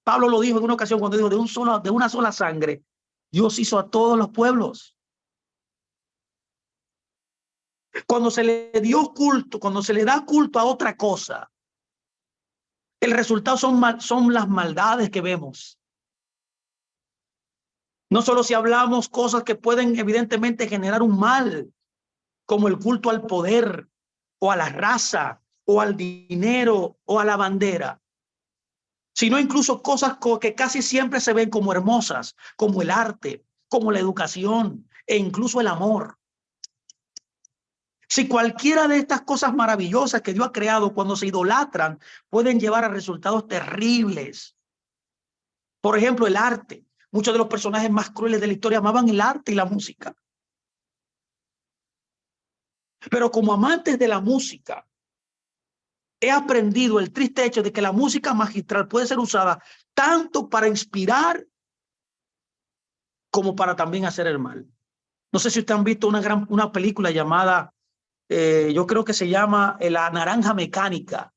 Pablo lo dijo en una ocasión cuando dijo de una sola sangre, Dios hizo a todos los pueblos. Cuando se le dio culto, cuando se le da culto a otra cosa, el resultado son las maldades que vemos. No solo si hablamos cosas que pueden evidentemente generar un mal, como el culto al poder, o a la raza, o al dinero, o a la bandera. sino incluso cosas que casi siempre se ven como hermosas, como el arte, como la educación e incluso el amor. Si cualquiera de estas cosas maravillosas que Dios ha creado, cuando se idolatran, pueden llevar a resultados terribles. Por ejemplo, el arte. Muchos de los personajes más crueles de la historia amaban el arte y la música. Pero como amantes de la música, he aprendido el triste hecho de que la música magistral puede ser usada tanto para inspirar como para también hacer el mal. No sé si ustedes han visto una película llamada, yo creo que se llama La Naranja Mecánica,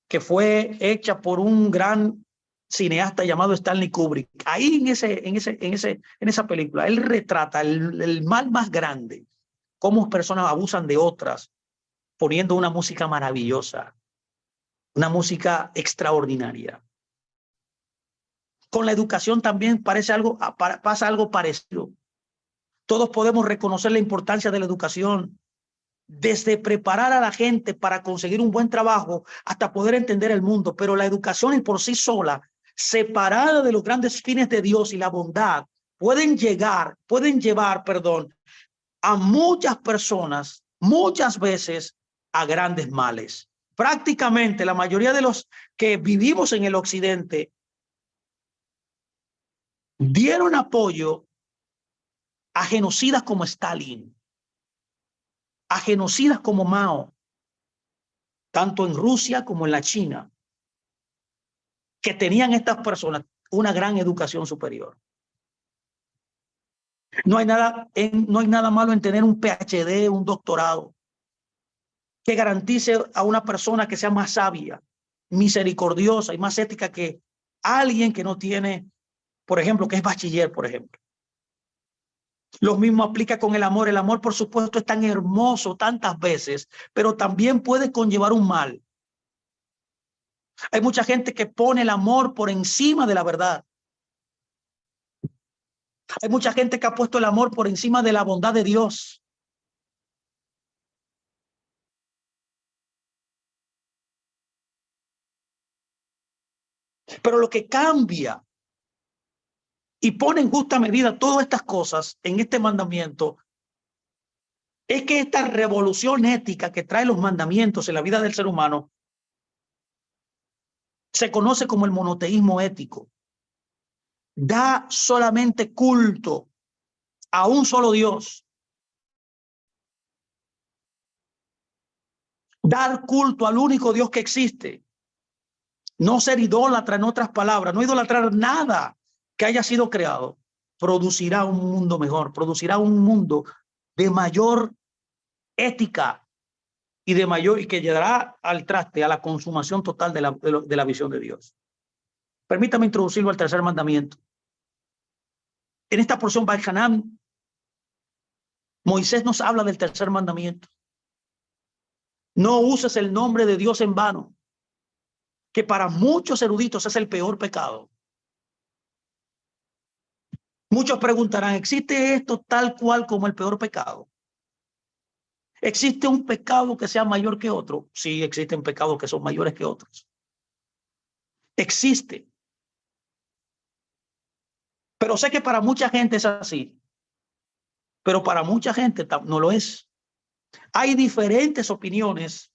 que fue hecha por un gran cineasta llamado Stanley Kubrick. Ahí en esa película, él retrata el mal más grande, cómo personas abusan de otras, poniendo una música maravillosa, una música extraordinaria. Con la educación también pasa algo parecido. Todos podemos reconocer la importancia de la educación, desde preparar a la gente para conseguir un buen trabajo hasta poder entender el mundo, pero la educación por sí sola, separada de los grandes fines de Dios y la bondad, pueden llevar, a muchas personas, muchas veces, a grandes males. Prácticamente la mayoría de los que vivimos en el occidente dieron apoyo a genocidas como Stalin, a genocidas como Mao, tanto en Rusia como en la China, que tenían estas personas una gran educación superior. No hay nada malo en tener un PhD, un doctorado, que garantice a una persona que sea más sabia, misericordiosa y más ética que alguien que no tiene, por ejemplo, que es bachiller, por ejemplo. Lo mismo aplica con el amor. El amor, por supuesto, es tan hermoso tantas veces, pero también puede conllevar un mal. Hay mucha gente que pone el amor por encima de la verdad. Hay mucha gente que ha puesto el amor por encima de la bondad de Dios. Pero lo que cambia y pone en justa medida todas estas cosas en este mandamiento es que esta revolución ética que trae los mandamientos en la vida del ser humano se conoce como el monoteísmo ético. Da solamente culto a un solo Dios. Dar culto al único Dios que existe. No ser idólatra, en otras palabras, no idolatrar nada que haya sido creado, producirá un mundo mejor, producirá un mundo de mayor ética y que llegará al traste, a la consumación total de la visión de Dios. Permítame introducirlo al tercer mandamiento. En esta porción Baal-Hanan, Moisés nos habla del tercer mandamiento. No uses el nombre de Dios en vano, que para muchos eruditos es el peor pecado. Muchos preguntarán, ¿existe esto tal cual como el peor pecado? ¿Existe un pecado que sea mayor que otro? Sí, existen pecados que son mayores que otros. Existe. Pero sé que para mucha gente es así. Pero para mucha gente no lo es. Hay diferentes opiniones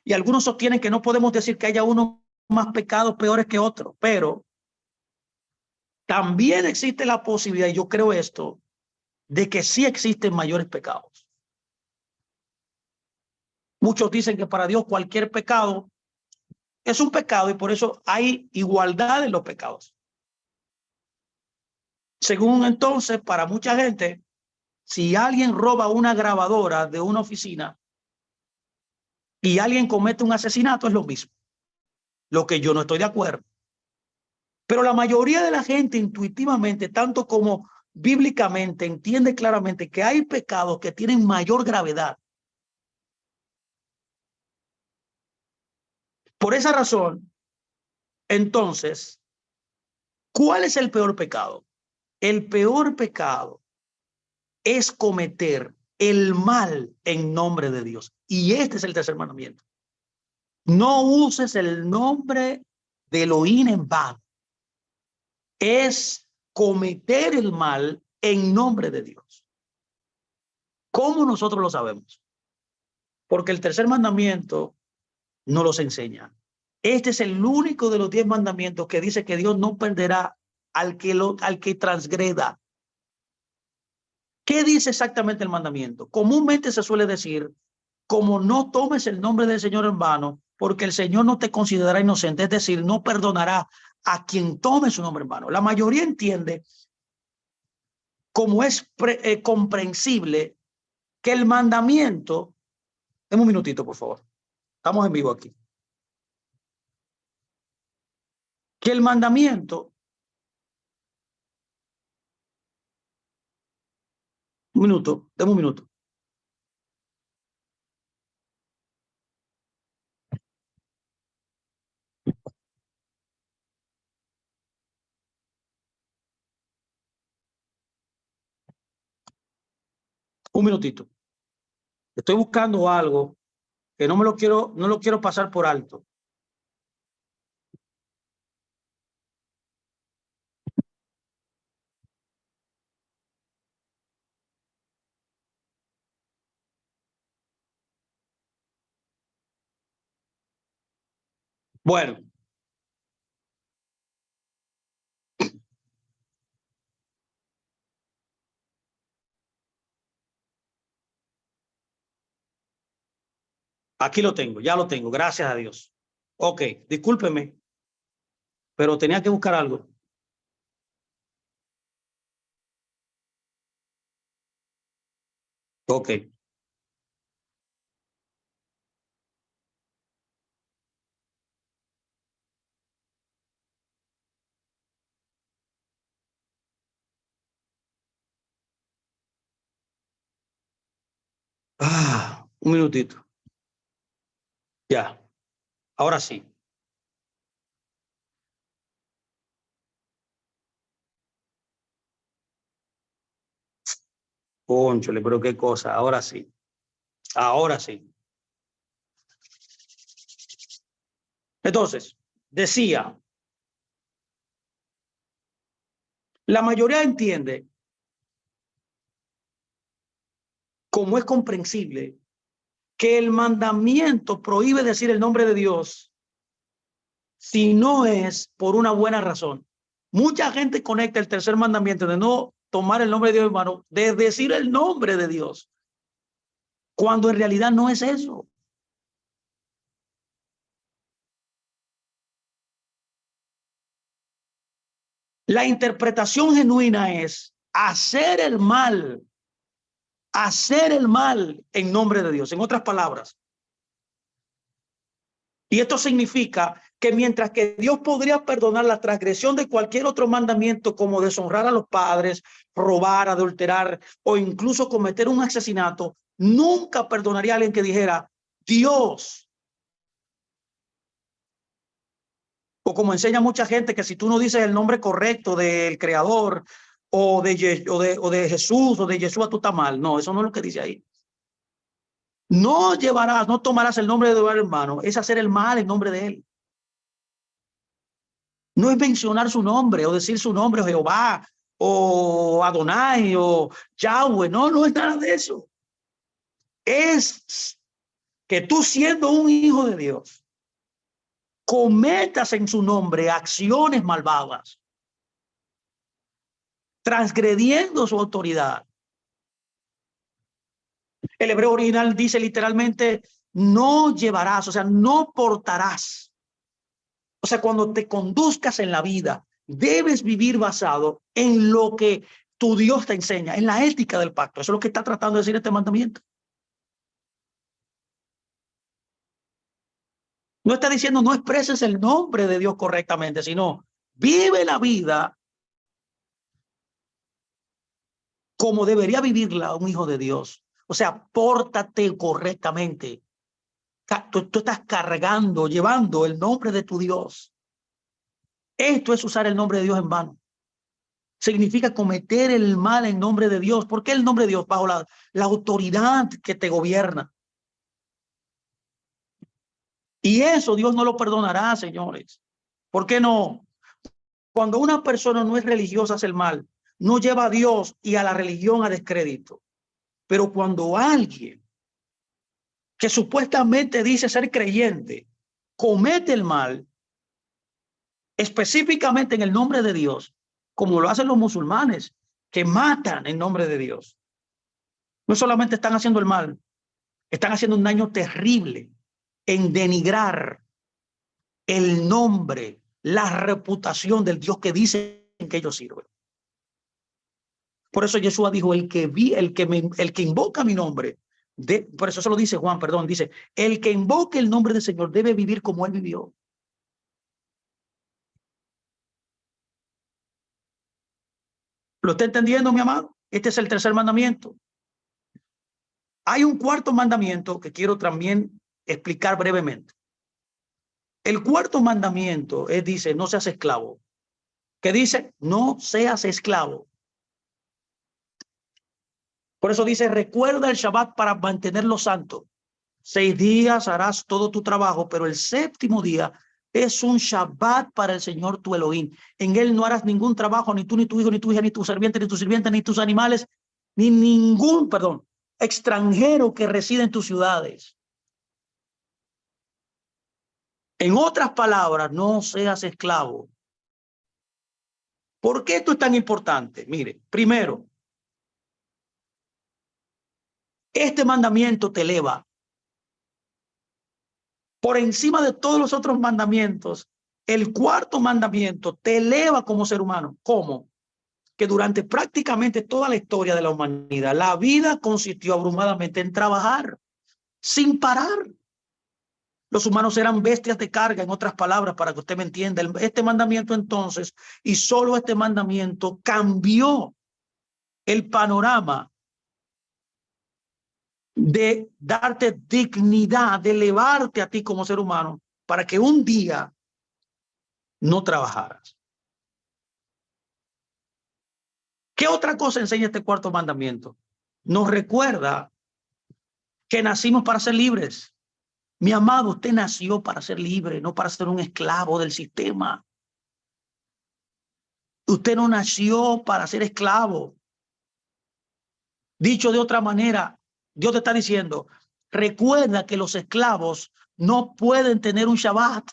y algunos sostienen que no podemos decir que haya uno más pecados peores que otro, pero también existe la posibilidad, y yo creo esto, de que sí existen mayores pecados. Muchos dicen que para Dios cualquier pecado es un pecado y por eso hay igualdad en los pecados. Según entonces, para mucha gente, si alguien roba una grabadora de una oficina y alguien comete un asesinato, es lo mismo. Lo que yo no estoy de acuerdo. Pero la mayoría de la gente intuitivamente, tanto como bíblicamente, entiende claramente que hay pecados que tienen mayor gravedad. Por esa razón, entonces, ¿cuál es el peor pecado? El peor pecado es cometer el mal en nombre de Dios. Y este es el tercer mandamiento. No uses el nombre de Elohim en vano es cometer el mal en nombre de Dios. ¿Cómo nosotros lo sabemos? Porque el tercer mandamiento nos los enseña. Este es el único de los 10 mandamientos que dice que Dios no perderá al que transgreda. ¿Qué dice exactamente el mandamiento? Comúnmente se suele decir, como no tomes el nombre del Señor en vano, porque el Señor no te considerará inocente, es decir, no perdonará a quien tome su nombre en vano. La mayoría entiende, como es comprensible, que el mandamiento, deme un minutito, por favor, estamos en vivo aquí, que el mandamiento, un minuto, deme un minuto. Un minutito. Estoy buscando algo que no lo quiero pasar por alto. Bueno, aquí lo tengo, ya lo tengo, gracias a Dios. Ok, discúlpeme, pero tenía que buscar algo. Ok. Un minutito. Ya, ahora sí. Cónchale, pero qué cosa, ahora sí. Ahora sí. Entonces, decía, la mayoría entiende, como es comprensible, que el mandamiento prohíbe decir el nombre de Dios si no es por una buena razón. Mucha gente conecta el tercer mandamiento de no tomar el nombre de Dios, hermano, de decir el nombre de Dios, cuando en realidad no es eso. La interpretación genuina es hacer el mal en nombre de Dios. En otras palabras, y esto significa que mientras que Dios podría perdonar la transgresión de cualquier otro mandamiento, como deshonrar a los padres, robar, adulterar o incluso cometer un asesinato, nunca perdonaría a alguien que dijera Dios. O como enseña mucha gente, que si tú no dices el nombre correcto del creador o de Jesús o de Yeshua, tú estás mal. No, eso no es lo que dice ahí. No llevarás, no tomarás el nombre de tu hermano, es hacer el mal en nombre de él. No es mencionar su nombre o decir su nombre, o Jehová, o Adonai, o Yahweh. No, no es nada de eso. Es que tú, siendo un hijo de Dios, cometas en su nombre acciones malvadas, transgrediendo su autoridad. El hebreo original dice literalmente, no llevarás, o sea, no portarás. O sea, cuando te conduzcas en la vida, debes vivir basado en lo que tu Dios te enseña, en la ética del pacto. Eso es lo que está tratando de decir este mandamiento. No está diciendo no expreses el nombre de Dios correctamente, sino vive la vida como debería vivirla un hijo de Dios. O sea, pórtate correctamente. Tú estás cargando, llevando el nombre de tu Dios. Esto es usar el nombre de Dios en vano. Significa cometer el mal en nombre de Dios. ¿Por qué el nombre de Dios? Bajo la autoridad que te gobierna. Y eso Dios no lo perdonará, señores. ¿Por qué no? Cuando una persona no es religiosa hace el mal, no lleva a Dios y a la religión a descrédito. Pero cuando alguien que supuestamente dice ser creyente comete el mal, específicamente en el nombre de Dios, como lo hacen los musulmanes, que matan en nombre de Dios, no solamente están haciendo el mal, están haciendo un daño terrible en denigrar el nombre, la reputación del Dios que dicen que ellos sirven. Por eso Yeshua dijo, el que invoca mi nombre, por eso se lo dice Juan, perdón, dice, el que invoque el nombre del Señor debe vivir como él vivió. ¿Lo está entendiendo, mi amado? Este es el tercer mandamiento. Hay un cuarto mandamiento que quiero también explicar brevemente. El cuarto mandamiento dice, no seas esclavo. ¿Qué dice? No seas esclavo. Por eso dice, recuerda el Shabbat para mantenerlo santo. 6 días harás todo tu trabajo, pero el séptimo día es un Shabbat para el Señor tu Elohim. En él no harás ningún trabajo, ni tú, ni tu hijo, ni tu hija, ni tu sirviente, ni tus animales, ni ningún, extranjero que reside en tus ciudades. En otras palabras, no seas esclavo. ¿Por qué esto es tan importante? Mire, primero, este mandamiento te eleva por encima de todos los otros mandamientos. El cuarto mandamiento te eleva como ser humano. ¿Cómo? Que durante prácticamente toda la historia de la humanidad, la vida consistió abrumadamente en trabajar sin parar. Los humanos eran bestias de carga, en otras palabras, para que usted me entienda. Este mandamiento entonces, y solo este mandamiento, cambió el panorama de darte dignidad, de elevarte a ti como ser humano, para que un día no trabajaras. ¿Qué otra cosa enseña este cuarto mandamiento? Nos recuerda que nacimos para ser libres. Mi amado, usted nació para ser libre, no para ser un esclavo del sistema. Usted no nació para ser esclavo. Dicho de otra manera, Dios te está diciendo, recuerda que los esclavos no pueden tener un Shabbat.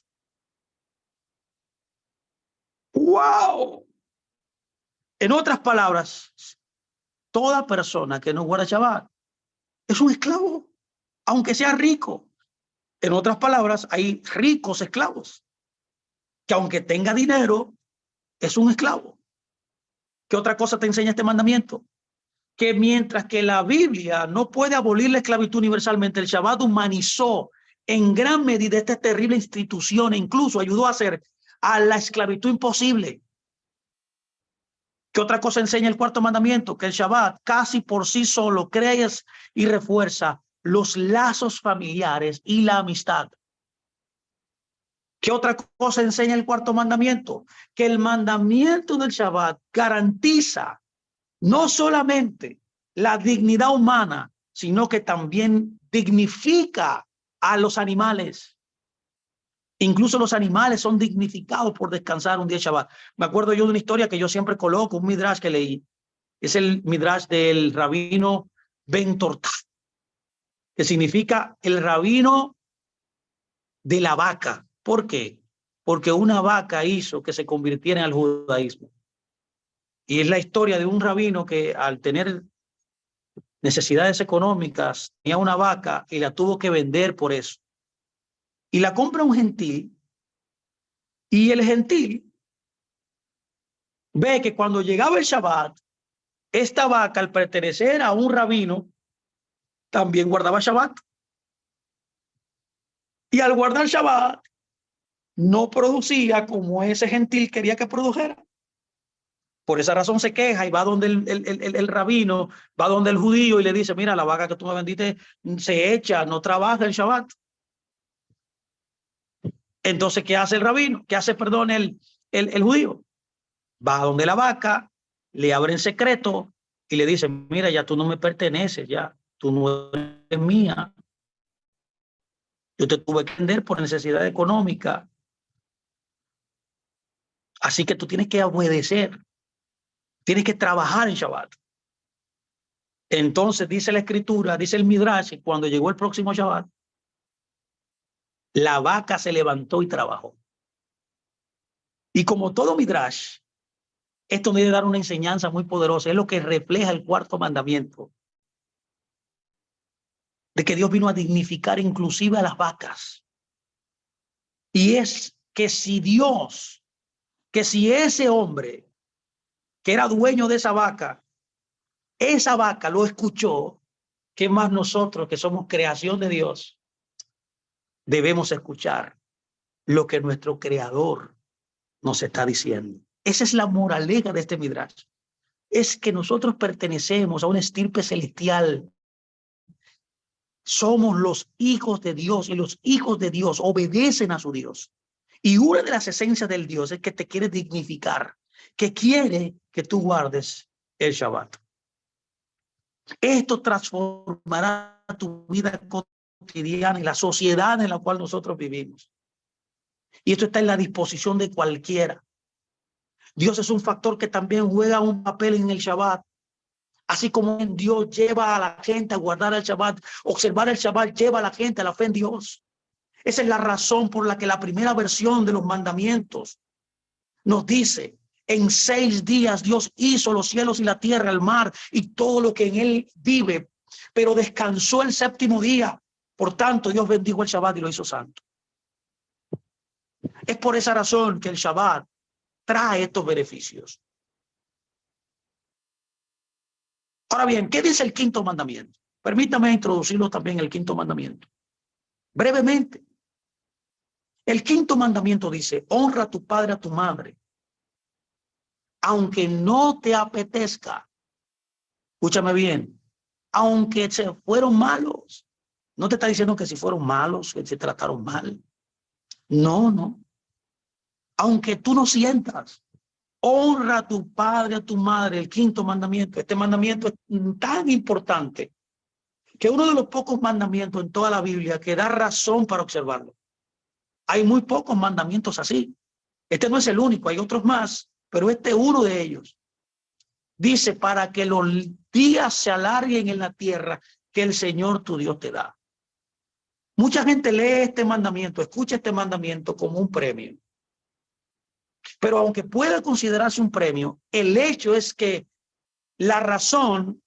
¡Wow! En otras palabras, toda persona que no guarda Shabbat es un esclavo, aunque sea rico. En otras palabras, hay ricos esclavos, que aunque tenga dinero, es un esclavo. ¿Qué otra cosa te enseña este mandamiento? Que mientras que la Biblia no puede abolir la esclavitud universalmente, el Shabbat humanizó en gran medida esta terrible institución e incluso ayudó a hacer a la esclavitud imposible. ¿Qué otra cosa enseña el cuarto mandamiento? Que el Shabbat casi por sí solo crea y refuerza los lazos familiares y la amistad. ¿Qué otra cosa enseña el cuarto mandamiento? Que el mandamiento del Shabbat garantiza no solamente la dignidad humana, sino que también dignifica a los animales. Incluso los animales son dignificados por descansar un día de Shabbat. Me acuerdo yo de una historia que yo siempre coloco, un midrash que leí. Es el midrash del rabino Ben Tortá, que significa el rabino de la vaca. ¿Por qué? Porque una vaca hizo que se convirtiera en el judaísmo. Y es la historia de un rabino que al tener necesidades económicas tenía una vaca y la tuvo que vender por eso. Y la compra un gentil y el gentil ve que cuando llegaba el Shabbat, esta vaca al pertenecer a un rabino también guardaba Shabbat. Y al guardar Shabbat no producía como ese gentil quería que produjera. Por esa razón se queja y va donde el rabino, va donde el judío y le dice, mira, la vaca que tú me vendiste se echa, no trabaja el Shabbat. Entonces, ¿qué hace el rabino? ¿Qué hace, perdón, el judío? Va donde la vaca, le abre en secreto y le dice, mira, ya tú no me perteneces, ya, tú no eres mía. Yo te tuve que vender por necesidad económica. Así que tú tienes que obedecer, tienes que trabajar en Shabbat. Entonces dice la escritura, dice el Midrash, que cuando llegó el próximo Shabbat, la vaca se levantó y trabajó. Y como todo Midrash, esto debe dar una enseñanza muy poderosa. Es lo que refleja el cuarto mandamiento, de que Dios vino a dignificar inclusive a las vacas. Y es que si ese hombre que era dueño de esa vaca lo escuchó, ¿qué más nosotros que somos creación de Dios debemos escuchar lo que nuestro creador nos está diciendo? Esa es la moraleja de este Midrash. Es que nosotros pertenecemos a una estirpe celestial. Somos los hijos de Dios y los hijos de Dios obedecen a su Dios. Y una de las esencias del Dios es que te quiere dignificar, que quiere que tú guardes el Shabbat. Esto transformará tu vida cotidiana y la sociedad en la cual nosotros vivimos. Y esto está en la disposición de cualquiera. Dios es un factor que también juega un papel en el Shabbat. Así como Dios lleva a la gente a guardar el Shabbat, observar el Shabbat lleva a la gente a la fe en Dios. Esa es la razón por la que la primera versión de los mandamientos nos dice: en 6 días Dios hizo los cielos y la tierra, el mar y todo lo que en él vive, pero descansó el 7º día. Por tanto, Dios bendijo el Shabbat y lo hizo santo. Es por esa razón que el Shabbat trae estos beneficios. Ahora bien, ¿qué dice el 5º mandamiento? Permítame introducirlo también, el 5º mandamiento. Brevemente. El 5º mandamiento dice: honra a tu padre, a tu madre, aunque no te apetezca. Escúchame bien, aunque se fueron malos. No te está diciendo que si fueron malos, que se trataron mal. No, no. Aunque tú no sientas, honra a tu padre, a tu madre, el 5º mandamiento. Este mandamiento es tan importante que uno de los pocos mandamientos en toda la Biblia que da razón para observarlo. Hay muy pocos mandamientos así. Este no es el único, hay otros más, pero este es uno de ellos. Dice: para que los días se alarguen en la tierra que el Señor tu Dios te da. Mucha gente lee este mandamiento, escucha este mandamiento como un premio. Pero aunque pueda considerarse un premio, el hecho es que la razón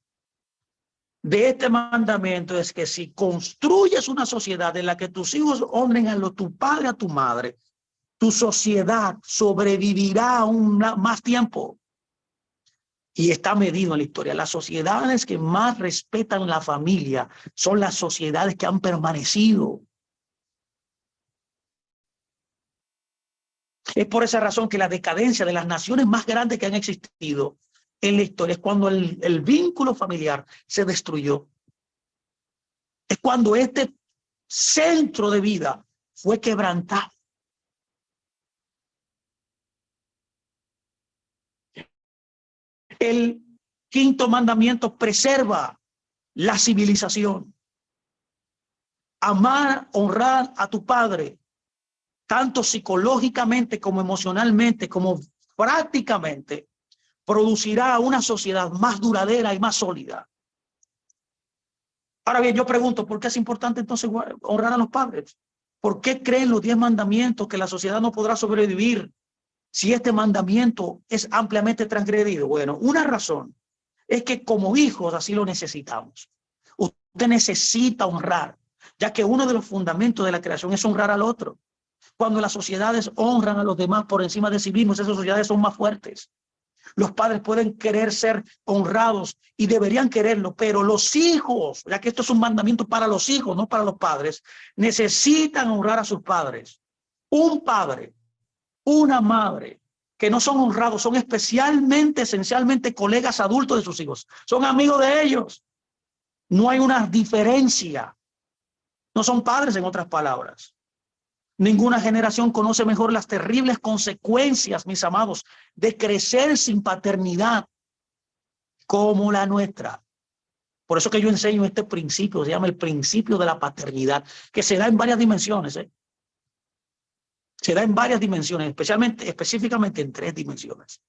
de este mandamiento es que si construyes una sociedad en la que tus hijos honren a tu padre, a tu madre, tu sociedad sobrevivirá aún más tiempo. Y está medido en la historia. Las sociedades que más respetan la familia son las sociedades que han permanecido. Es por esa razón que la decadencia de las naciones más grandes que han existido en la historia es cuando el vínculo familiar se destruyó. Es cuando este centro de vida fue quebrantado. El 5º mandamiento preserva la civilización. Amar, honrar a tu padre, tanto psicológicamente como emocionalmente, como prácticamente, producirá una sociedad más duradera y más sólida. Ahora bien, yo pregunto, ¿por qué es importante entonces honrar a los padres? ¿Por qué creen los 10 mandamientos que la sociedad no podrá sobrevivir si este mandamiento es ampliamente transgredido? Bueno, una razón es que como hijos así lo necesitamos. Usted necesita honrar, ya que uno de los fundamentos de la creación es honrar al otro. Cuando las sociedades honran a los demás por encima de sí mismos, esas sociedades son más fuertes. Los padres pueden querer ser honrados y deberían quererlo, pero los hijos, ya que esto es un mandamiento para los hijos, no para los padres, necesitan honrar a sus padres. Un padre, una madre que no son honrados son especialmente, esencialmente colegas adultos de sus hijos. Son amigos de ellos. No hay una diferencia. No son padres, en otras palabras. Ninguna generación conoce mejor las terribles consecuencias, mis amados, de crecer sin paternidad como la nuestra. Por eso que yo enseño este principio, se llama el principio de la paternidad, que se da en varias dimensiones. Se da en varias dimensiones, específicamente en 3 dimensiones.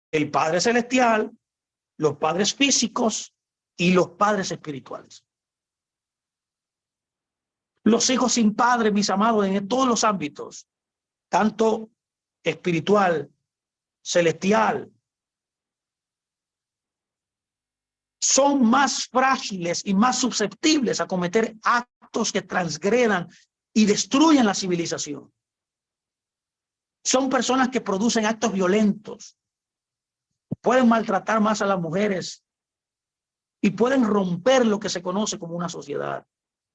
El Padre Celestial, los padres físicos y los padres espirituales. Los hijos sin padre, mis amados, en todos los ámbitos, tanto espiritual, celestial, son más frágiles y más susceptibles a cometer actos que transgredan y destruyen la civilización. Son personas que producen actos violentos, pueden maltratar más a las mujeres y pueden romper lo que se conoce como una sociedad,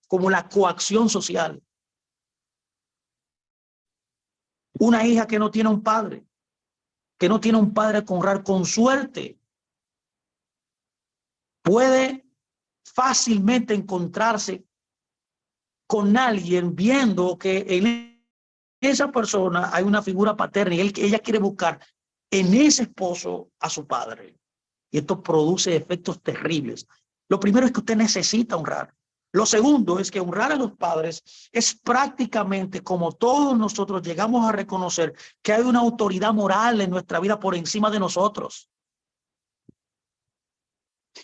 como la coacción social. Una hija que no tiene un padre, que no tiene un padre que honrar, con suerte puede fácilmente encontrarse con alguien viendo que en esa persona hay una figura paterna y ella quiere buscar en ese esposo a su padre. Y esto produce efectos terribles. Lo primero es que usted necesita honrar. Lo segundo es que honrar a los padres es prácticamente como todos nosotros llegamos a reconocer que hay una autoridad moral en nuestra vida por encima de nosotros.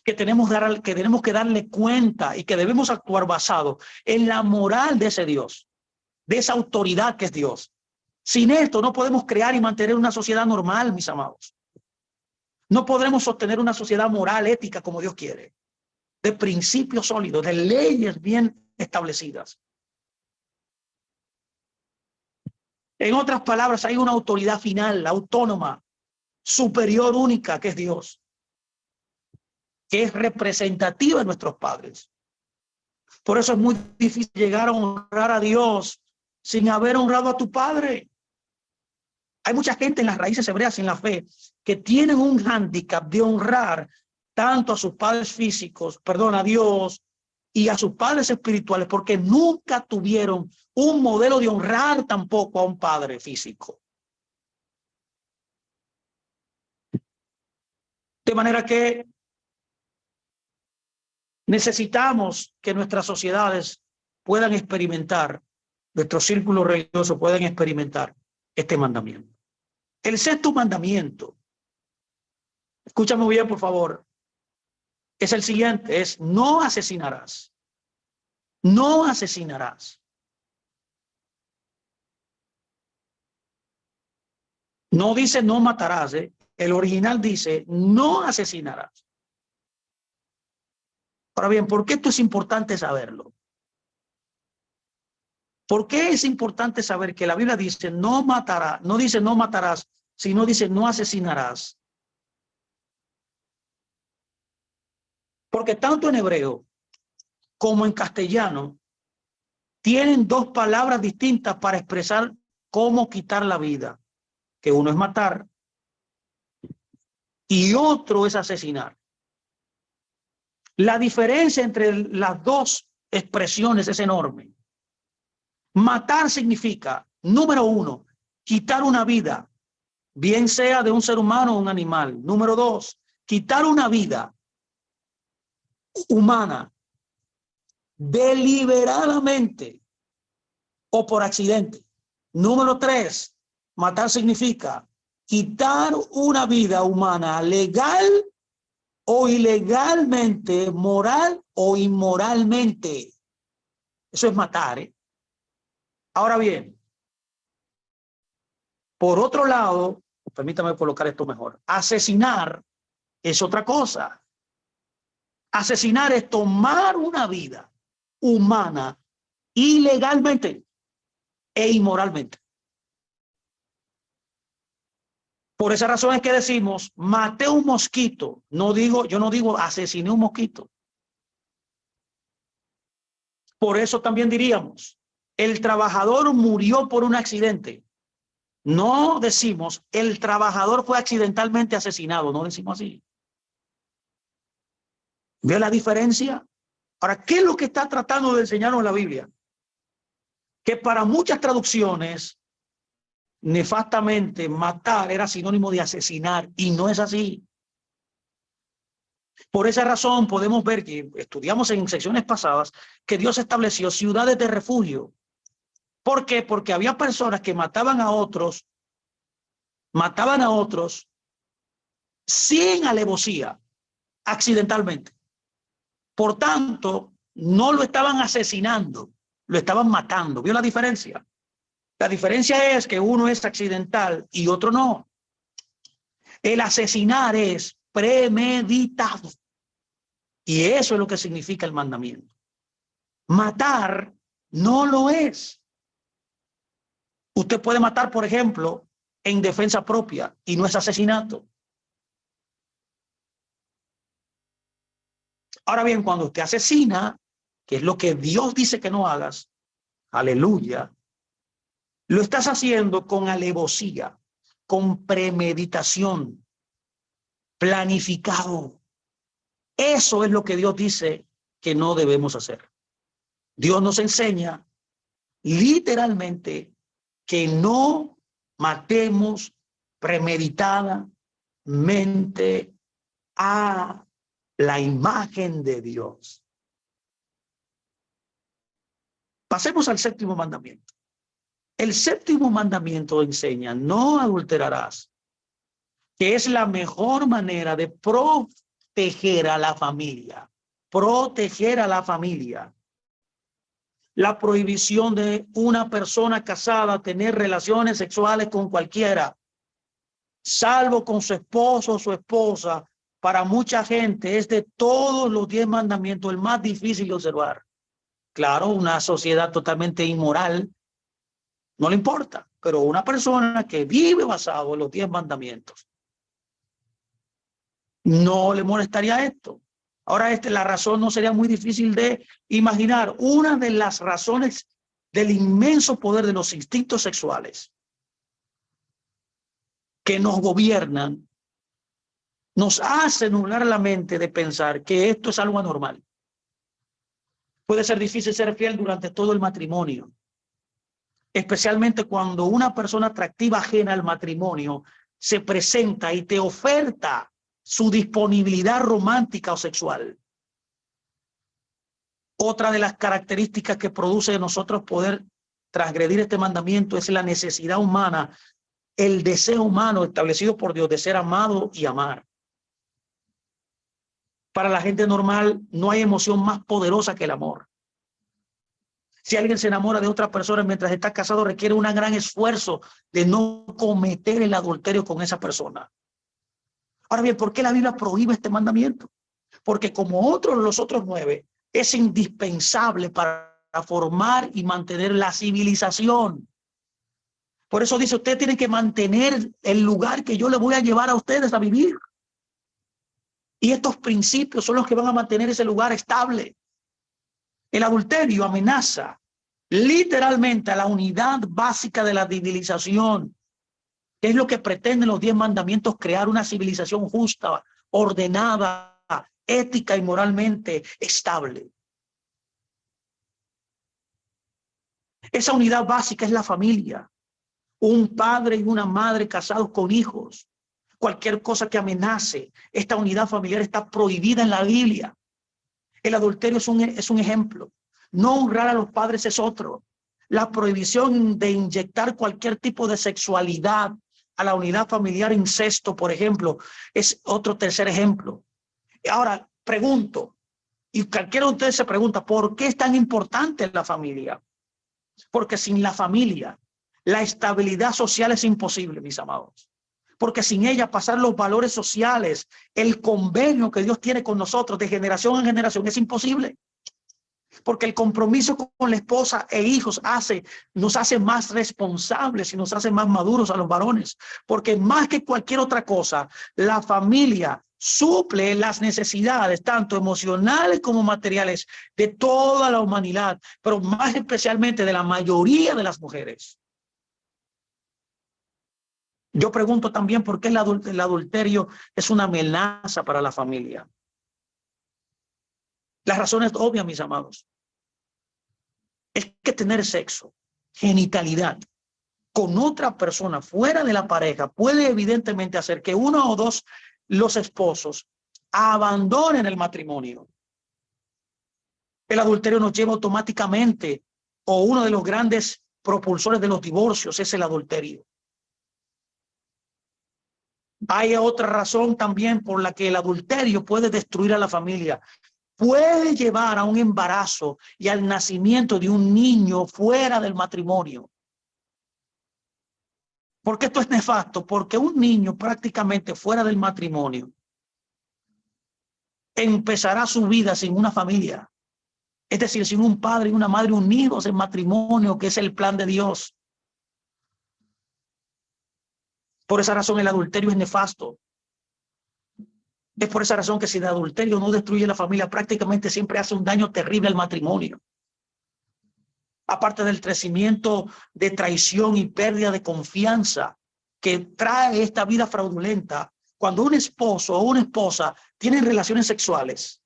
Que tenemos que darle cuenta y que debemos actuar basado en la moral de ese Dios, de esa autoridad que es Dios. Sin esto no podemos crear y mantener una sociedad normal, mis amados. No podremos sostener una sociedad moral, ética, como Dios quiere, de principios sólidos, de leyes bien establecidas. En otras palabras, hay una autoridad final, autónoma, superior, única, que es Dios, que es representativa de nuestros padres. Por eso es muy difícil llegar a honrar a Dios sin haber honrado a tu padre. Hay mucha gente en las raíces hebreas y en la fe que tienen un hándicap de honrar tanto a sus padres físicos, perdón, a Dios y a sus padres espirituales, porque nunca tuvieron un modelo de honrar tampoco a un padre físico. De manera que necesitamos que nuestras sociedades puedan experimentar, nuestros círculos religiosos puedan experimentar este mandamiento. El 6º mandamiento, escúchame bien por favor, es el siguiente, es no asesinarás. No asesinarás. No dice no matarás, ¿eh? El original dice no asesinarás. Ahora bien, ¿por qué esto es importante saberlo? ¿Por qué es importante saber que la Biblia dice no matarás, no dice no matarás, sino dice no asesinarás? Porque tanto en hebreo como en castellano tienen 2 palabras distintas para expresar cómo quitar la vida, que uno es matar y otro es asesinar. La diferencia entre las 2 expresiones es enorme. Matar significa, número 1, quitar una vida, bien sea de un ser humano o un animal. Número 2, quitar una vida humana deliberadamente o por accidente. Número 3, matar significa quitar una vida humana legal o ilegalmente, moral o inmoralmente. Eso es matar, ¿eh? Ahora bien, por otro lado, permítame colocar esto mejor, asesinar es otra cosa. Asesinar es tomar una vida humana ilegalmente e inmoralmente. Por esa razón es que decimos, maté un mosquito. Yo no digo asesiné un mosquito. Por eso también diríamos, el trabajador murió por un accidente. No decimos, el trabajador fue accidentalmente asesinado. No decimos así. ¿Ve la diferencia? Ahora, ¿qué es lo que está tratando de enseñarnos la Biblia? Que para muchas traducciones, nefastamente, matar era sinónimo de asesinar, y no es así. Por esa razón podemos ver que estudiamos en secciones pasadas que Dios estableció ciudades de refugio. ¿Por qué? Porque había personas que mataban a otros sin alevosía, accidentalmente. Por tanto, no lo estaban asesinando, lo estaban matando. ¿Vio la diferencia? La diferencia es que uno es accidental y otro no. El asesinar es premeditado. Y eso es lo que significa el mandamiento. Matar no lo es. Usted puede matar, por ejemplo, en defensa propia y no es asesinato. Ahora bien, cuando usted asesina, que es lo que Dios dice que no hagas, aleluya, lo estás haciendo con alevosía, con premeditación, planificado. Eso es lo que Dios dice que no debemos hacer. Dios nos enseña literalmente que no matemos premeditadamente a la imagen de Dios. Pasemos al séptimo mandamiento. El séptimo mandamiento enseña: no adulterarás, que es la mejor manera de proteger a la familia. Proteger a la familia. La prohibición de una persona casada tener relaciones sexuales con cualquiera, salvo con su esposo o su esposa, para mucha gente es de todos los 10 mandamientos el más difícil de observar. Claro, una sociedad totalmente inmoral no le importa, pero una persona que vive basado en los 10 mandamientos no le molestaría esto. Ahora, la razón no sería muy difícil de imaginar. Una de las razones del inmenso poder de los instintos sexuales que nos gobiernan nos hace nublar la mente de pensar que esto es algo anormal. Puede ser difícil ser fiel durante todo el matrimonio, especialmente cuando una persona atractiva ajena al matrimonio se presenta y te oferta su disponibilidad romántica o sexual. Otra de las características que produce en nosotros poder transgredir este mandamiento es la necesidad humana, el deseo humano establecido por Dios de ser amado y amar. Para la gente normal no hay emoción más poderosa que el amor. Si alguien se enamora de otra persona mientras está casado, requiere un gran esfuerzo de no cometer el adulterio con esa persona. Ahora bien, ¿por qué la Biblia prohíbe este mandamiento? Porque como los otros 9, es indispensable para formar y mantener la civilización. Por eso dice, usted tiene que mantener el lugar que yo le voy a llevar a ustedes a vivir. Y estos principios son los que van a mantener ese lugar estable. El adulterio amenaza literalmente a la unidad básica de la civilización, que es lo que pretenden los 10 mandamientos: crear una civilización justa, ordenada, ética y moralmente estable. Esa unidad básica es la familia. Un padre y una madre casados con hijos. Cualquier cosa que amenace esta unidad familiar está prohibida en la Biblia. El adulterio es un ejemplo. No honrar a los padres es otro. La prohibición de inyectar cualquier tipo de sexualidad a la unidad familiar, incesto, por ejemplo, es otro tercer ejemplo. Ahora, pregunto, y cualquiera de ustedes se pregunta, ¿por qué es tan importante la familia? Porque sin la familia, la estabilidad social es imposible, mis amados. Porque sin ella pasar los valores sociales, el convenio que Dios tiene con nosotros de generación en generación es imposible. Porque el compromiso con la esposa e hijos nos hace más responsables y nos hace más maduros a los varones. Porque más que cualquier otra cosa, la familia suple las necesidades, tanto emocionales como materiales, de toda la humanidad, pero más especialmente de la mayoría de las mujeres. Yo pregunto también por qué el adulterio es una amenaza para la familia. La razón es obvia, mis amados. Es que tener sexo, genitalidad, con otra persona fuera de la pareja puede evidentemente hacer que uno o dos, los esposos, abandonen el matrimonio. El adulterio nos lleva automáticamente, o uno de los grandes propulsores de los divorcios es el adulterio. Hay otra razón también por la que el adulterio puede destruir a la familia. Puede llevar a un embarazo y al nacimiento de un niño fuera del matrimonio. ¿Por qué esto es nefasto? Porque un niño prácticamente fuera del matrimonio empezará su vida sin una familia. Es decir, sin un padre y una madre unidos en matrimonio, que es el plan de Dios. Por esa razón el adulterio es nefasto. Es por esa razón que si el adulterio no destruye la familia, prácticamente siempre hace un daño terrible al matrimonio. Aparte del crecimiento de traición y pérdida de confianza que trae esta vida fraudulenta, cuando un esposo o una esposa tienen relaciones sexuales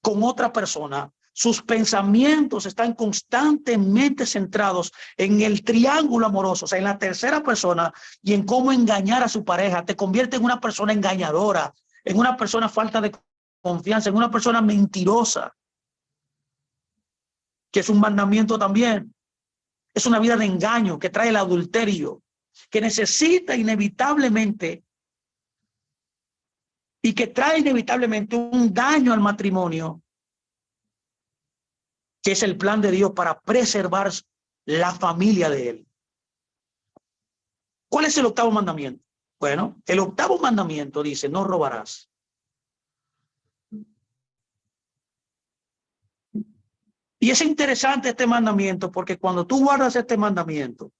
con otra persona, sus pensamientos están constantemente centrados en el triángulo amoroso, o sea, en la tercera persona y en cómo engañar a su pareja. Te convierte en una persona engañadora, en una persona falta de confianza, en una persona mentirosa, que es un mandamiento también. Es una vida de engaño que trae el adulterio, que necesita inevitablemente y que trae inevitablemente un daño al matrimonio, que es el plan de Dios para preservar la familia de él. ¿Cuál es el octavo mandamiento? Bueno, el octavo mandamiento dice, no robarás. Y es interesante este mandamiento porque cuando tú guardas este mandamiento,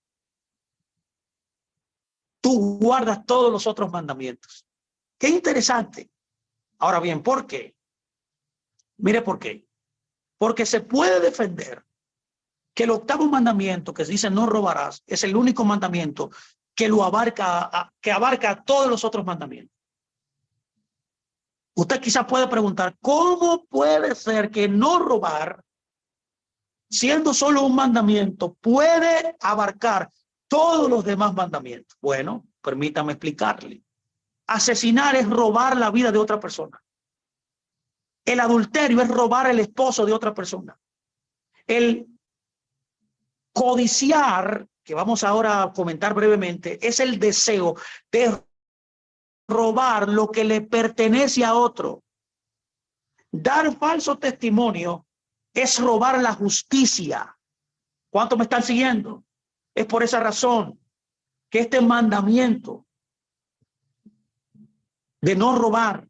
tú guardas todos los otros mandamientos. Qué interesante. Ahora bien, ¿por qué? Mire por qué. Porque se puede defender que el octavo mandamiento que dice no robarás es el único mandamiento que lo abarca, que abarca todos los otros mandamientos. Usted quizás puede preguntar, ¿cómo puede ser que no robar, siendo solo un mandamiento, puede abarcar todos los demás mandamientos? Bueno, permítame explicarle. Asesinar es robar la vida de otra persona. El adulterio es robar el esposo de otra persona. El codiciar, que vamos ahora a comentar brevemente, es el deseo de robar lo que le pertenece a otro. Dar falso testimonio es robar la justicia. ¿Cuántos me están siguiendo? Es por esa razón que este mandamiento de no robar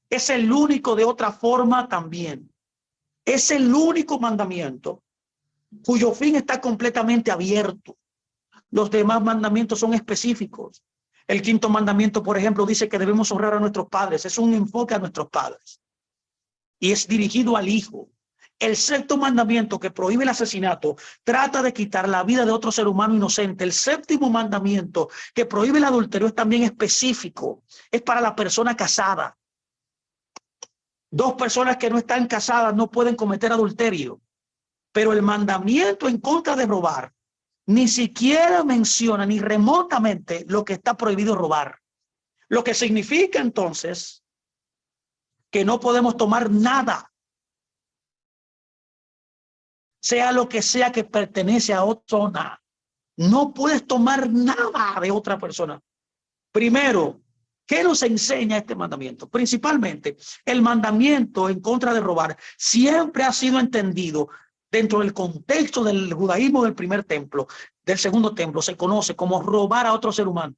es el único, de otra forma también. Es el único mandamiento cuyo fin está completamente abierto. Los demás mandamientos son específicos. El quinto mandamiento, por ejemplo, dice que debemos honrar a nuestros padres. Es un enfoque a nuestros padres. Y es dirigido al hijo. El sexto mandamiento, que prohíbe el asesinato, trata de quitar la vida de otro ser humano inocente. El séptimo mandamiento, que prohíbe el adulterio, es también específico. Es para la persona casada. Dos personas que no están casadas no pueden cometer adulterio. Pero el mandamiento en contra de robar ni siquiera menciona ni remotamente lo que está prohibido robar. Lo que significa entonces que no podemos tomar nada, sea lo que sea que pertenece a otra persona. No puedes tomar nada de otra persona. Primero, ¿qué nos enseña este mandamiento? Principalmente, el mandamiento en contra de robar siempre ha sido entendido dentro del contexto del judaísmo del primer templo. Del segundo templo se conoce como robar a otro ser humano.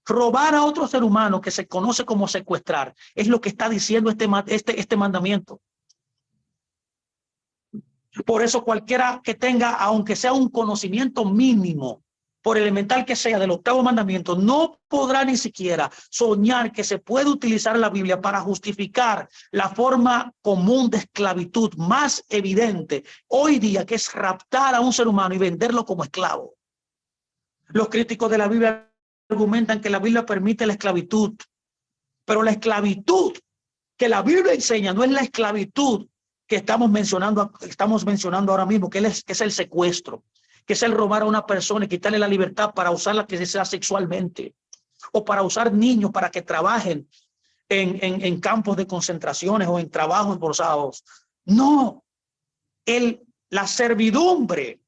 Robar a otro ser humano, que se conoce como secuestrar, es lo que está diciendo este mandamiento. Por eso cualquiera que tenga, aunque sea un conocimiento mínimo, por elemental que sea, del octavo mandamiento, no podrá ni siquiera soñar que se puede utilizar la Biblia para justificar la forma común de esclavitud más evidente hoy día, que es raptar a un ser humano y venderlo como esclavo. Los críticos de la Biblia argumentan que la Biblia permite la esclavitud, pero la esclavitud que la Biblia enseña no es la esclavitud que estamos mencionando ahora mismo, que es el secuestro, que es el robar a una persona y quitarle la libertad para usarla que sea sexualmente, o para usar niños para que trabajen en campos de concentraciones o en trabajos forzados. No, el La servidumbre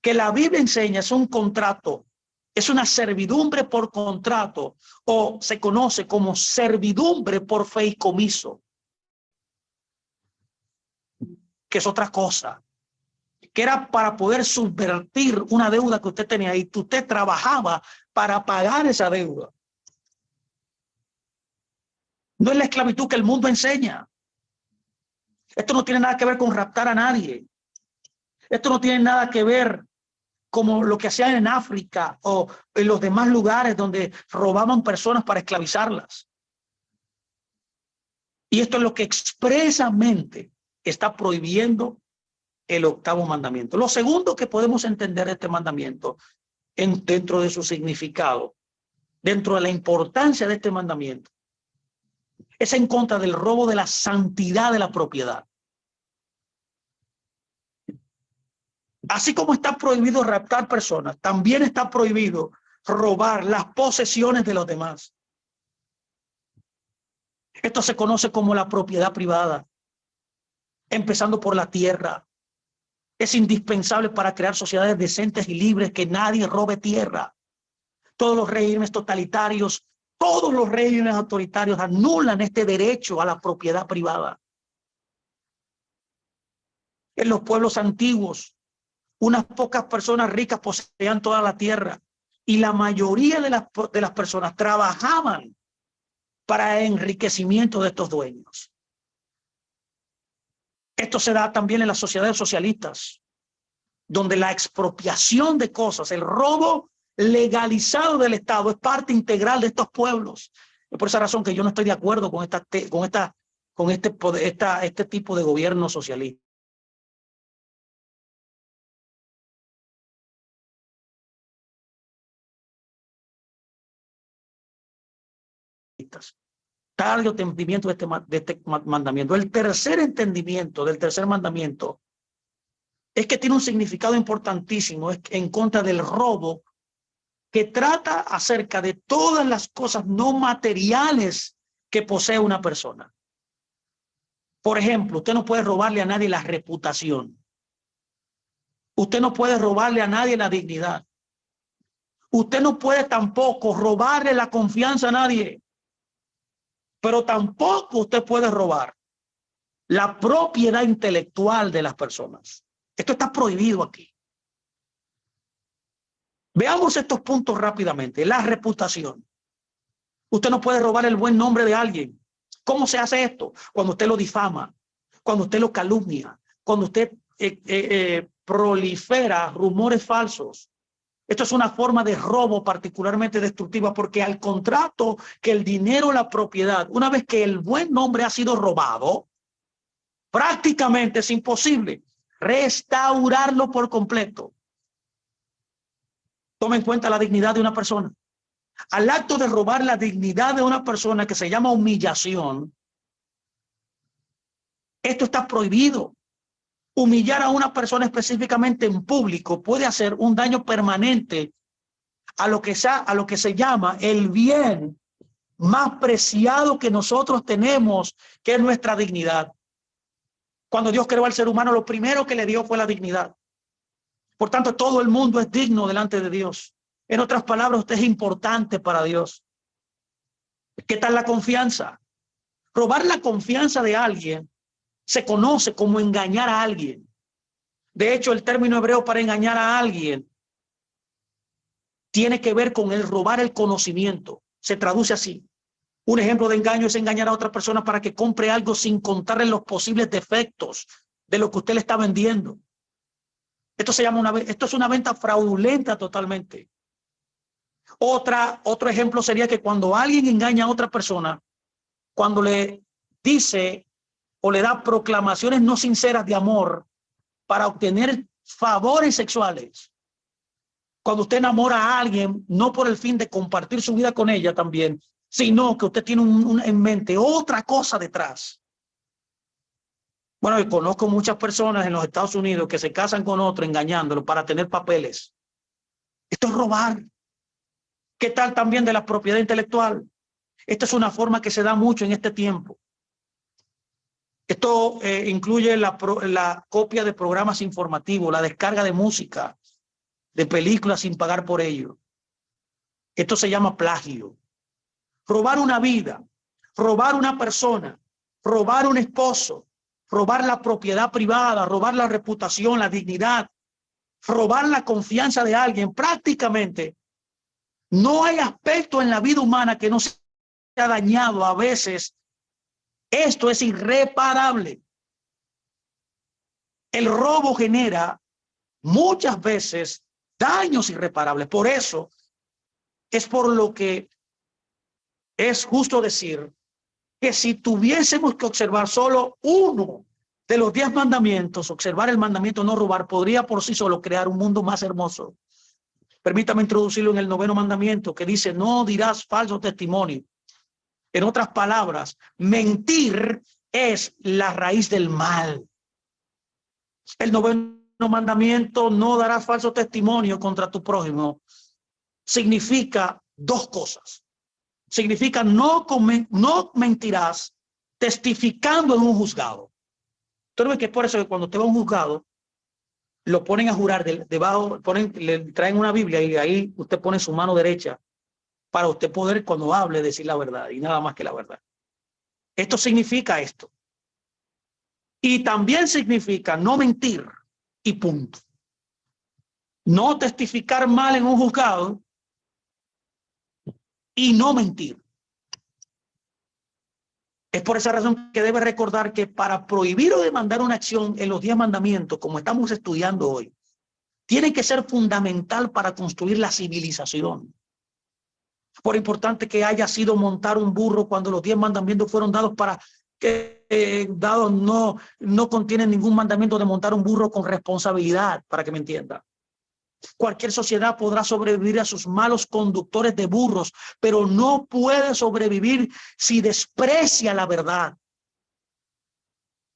que la Biblia enseña es un contrato, es una servidumbre por contrato, o se conoce como servidumbre por fideicomiso, que es otra cosa, que era para poder subvertir una deuda que usted tenía y que usted trabajaba para pagar esa deuda. No es la esclavitud que el mundo enseña. Esto no tiene nada que ver con raptar a nadie. Esto no tiene nada que ver como lo que hacían en África o en los demás lugares donde robaban personas para esclavizarlas. Y esto es lo que expresamente está prohibiendo el octavo mandamiento. Lo segundo que podemos entender de este mandamiento dentro de su significado, dentro de la importancia de este mandamiento, es en contra del robo de la santidad de la propiedad. Así como está prohibido raptar personas, también está prohibido robar las posesiones de los demás. Esto se conoce como la propiedad privada, empezando por la tierra. Es indispensable para crear sociedades decentes y libres que nadie robe tierra. Todos los regímenes totalitarios, todos los regímenes autoritarios anulan este derecho a la propiedad privada. En los pueblos antiguos, unas pocas personas ricas poseían toda la tierra y la mayoría de las personas trabajaban para el enriquecimiento de estos dueños. Esto se da también en las sociedades socialistas, donde la expropiación de cosas, el robo legalizado del Estado es parte integral de estos pueblos. Es por esa razón que yo no estoy de acuerdo con este tipo de gobierno socialista. Tarde entendimiento de este mandamiento. El tercer entendimiento del tercer mandamiento es que tiene un significado importantísimo, es en contra del robo, que trata acerca de todas las cosas no materiales que posee una persona. Por ejemplo, usted no puede robarle a nadie la reputación. Usted no puede robarle a nadie la dignidad. Usted no puede tampoco robarle la confianza a nadie. Pero tampoco usted puede robar la propiedad intelectual de las personas. Esto está prohibido aquí. Veamos estos puntos rápidamente. La reputación. Usted no puede robar el buen nombre de alguien. ¿Cómo se hace esto? Cuando usted lo difama, cuando usted lo calumnia, cuando usted prolifera rumores falsos. Esto es una forma de robo particularmente destructiva, porque al contrato que el dinero, la propiedad, una vez que el buen nombre ha sido robado, prácticamente es imposible restaurarlo por completo. Tome en cuenta la dignidad de una persona. Al acto de robar la dignidad de una persona, que se llama humillación, esto está prohibido. Humillar a una persona específicamente en público puede hacer un daño permanente a lo que se llama el bien más preciado que nosotros tenemos, que es nuestra dignidad. Cuando Dios creó al ser humano, lo primero que le dio fue la dignidad. Por tanto, todo el mundo es digno delante de Dios. En otras palabras, usted es importante para Dios. ¿Qué tal la confianza? Robar la confianza de alguien se conoce como engañar a alguien. De hecho, el término hebreo para engañar a alguien tiene que ver con el robar el conocimiento. Se traduce así. Un ejemplo de engaño es engañar a otra persona para que compre algo sin contarle los posibles defectos de lo que usted le está vendiendo. Esto es una venta fraudulenta totalmente. Otro ejemplo sería que cuando alguien engaña a otra persona, cuando le dice o le da proclamaciones no sinceras de amor para obtener favores sexuales. Cuando usted enamora a alguien, no por el fin de compartir su vida con ella también, sino que usted tiene en mente otra cosa detrás. Bueno, yo conozco muchas personas en los Estados Unidos que se casan con otro engañándolo para tener papeles. Esto es robar. ¿Qué tal también de la propiedad intelectual? Esta es una forma que se da mucho en este tiempo. Esto incluye la copia de programas informativos, la descarga de música, de películas sin pagar por ello. Esto se llama plagio. Robar una vida, robar una persona, robar un esposo, robar la propiedad privada, robar la reputación, la dignidad, robar la confianza de alguien. Prácticamente no hay aspecto en la vida humana que no se haya dañado. A veces esto es irreparable. El robo genera muchas veces daños irreparables. Por eso es por lo que es justo decir que si tuviésemos que observar solo uno de los 10 mandamientos, observar el mandamiento no robar, podría por sí solo crear un mundo más hermoso. Permítame introducirlo en el 9º mandamiento, que dice: no dirás falso testimonio. En otras palabras, mentir es la raíz del mal. El 9º mandamiento, no darás falso testimonio contra tu prójimo, significa dos cosas. Significa no mentirás testificando en un juzgado. Tú no ves que es por eso que cuando usted va a un juzgado, lo ponen a jurar debajo, le traen una Biblia y ahí usted pone su mano derecha para usted poder, cuando hable, decir la verdad y nada más que la verdad. Esto significa esto. Y también significa no mentir y punto. No testificar mal en un juzgado y no mentir. Es por esa razón que debe recordar que para prohibir o demandar una acción en los 10 mandamientos, como estamos estudiando hoy, tiene que ser fundamental para construir la civilización. Por importante que haya sido montar un burro cuando los 10 mandamientos fueron dados para que no contienen ningún mandamiento de montar un burro con responsabilidad, para que me entienda. Cualquier sociedad podrá sobrevivir a sus malos conductores de burros, pero no puede sobrevivir si desprecia la verdad,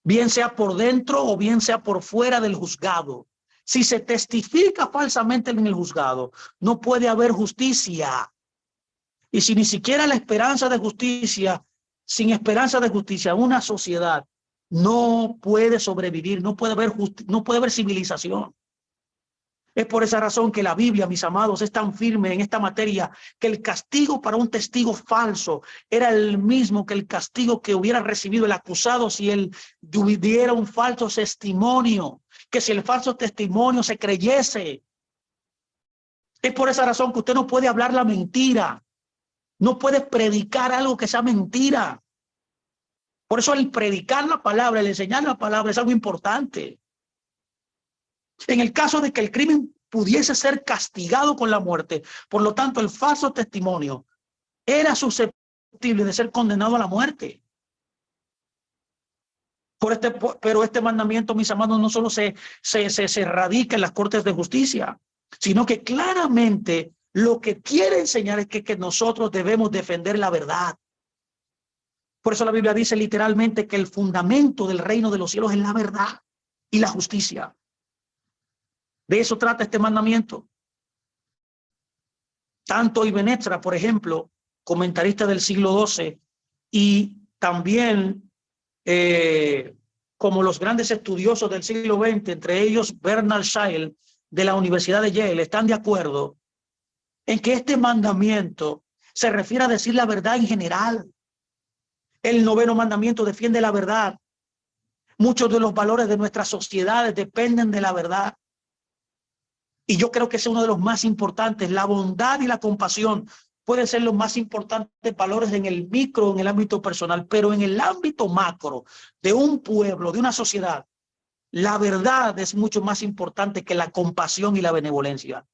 bien sea por dentro o bien sea por fuera del juzgado. Si se testifica falsamente en el juzgado, no puede haber justicia. Y si ni siquiera la esperanza de justicia, sin esperanza de justicia, una sociedad no puede sobrevivir, no puede haber civilización. Es por esa razón que la Biblia, mis amados, es tan firme en esta materia, que el castigo para un testigo falso era el mismo que el castigo que hubiera recibido el acusado si él diera un falso testimonio, que si el falso testimonio se creyese. Es por esa razón que usted no puede hablar la mentira, no puede predicar algo que sea mentira. Por eso el predicar la palabra, el enseñar la palabra es algo importante. En el caso de que el crimen pudiese ser castigado con la muerte, por lo tanto, el falso testimonio era susceptible de ser condenado a la muerte. Pero este mandamiento, mis amados, no solo se radica en las cortes de justicia, sino que claramente lo que quiere enseñar es que nosotros debemos defender la verdad. Por eso la Biblia dice literalmente que el fundamento del reino de los cielos es la verdad y la justicia. De eso trata este mandamiento. Tanto Ibn Ezra, por ejemplo, comentarista del siglo XII, y también como los grandes estudiosos del siglo XX, entre ellos Bernard Shaw de la Universidad de Yale, están de acuerdo en que este mandamiento se refiere a decir la verdad en general. El 9º mandamiento defiende la verdad. Muchos de los valores de nuestras sociedades dependen de la verdad. Y yo creo que es uno de los más importantes. La bondad y la compasión pueden ser los más importantes valores en el micro, en el ámbito personal, pero en el ámbito macro de un pueblo, de una sociedad, la verdad es mucho más importante que la compasión y la benevolencia.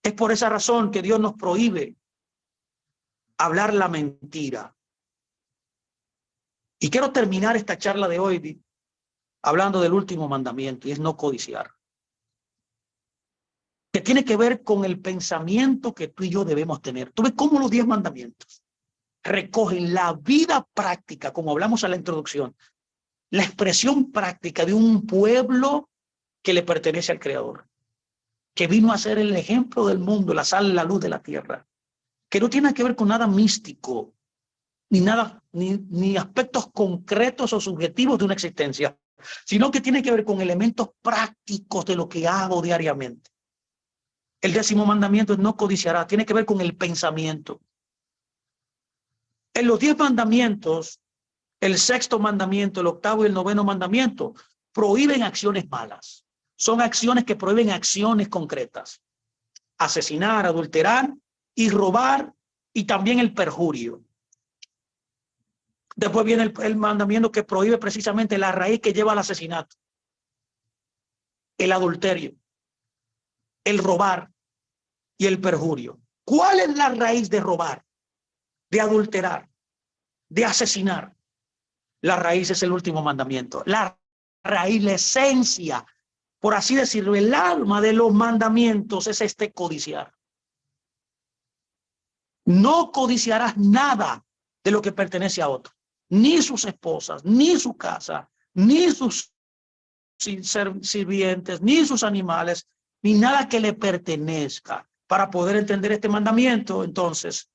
Es por esa razón que Dios nos prohíbe hablar la mentira. Y quiero terminar esta charla de hoy hablando del último mandamiento, y es no codiciar, que tiene que ver con el pensamiento que tú y yo debemos tener. Tú ves cómo los 10 mandamientos recogen la vida práctica, como hablamos en la introducción, la expresión práctica de un pueblo que le pertenece al Creador, que vino a ser el ejemplo del mundo, la sal, la luz de la tierra, que no tiene que ver con nada místico, ni nada ni aspectos concretos o subjetivos de una existencia, sino que tiene que ver con elementos prácticos de lo que hago diariamente. El 10º mandamiento es no codiciarás, tiene que ver con el pensamiento. En los 10 mandamientos, el 6º mandamiento, el 8º y el 9º mandamiento prohíben acciones malas. Son acciones que prohíben acciones concretas. Asesinar, adulterar y robar, y también el perjurio. Después viene el mandamiento que prohíbe precisamente la raíz que lleva al asesinato. El adulterio, el robar y el perjurio. ¿Cuál es la raíz de robar, de adulterar, de asesinar? La raíz es el último mandamiento. La raíz, la esencia, por así decirlo, el alma de los mandamientos es codiciar. No codiciarás nada de lo que pertenece a otro, ni sus esposas, ni su casa, ni sus sirvientes, ni sus animales, ni nada que le pertenezca. Para poder entender este mandamiento, entonces,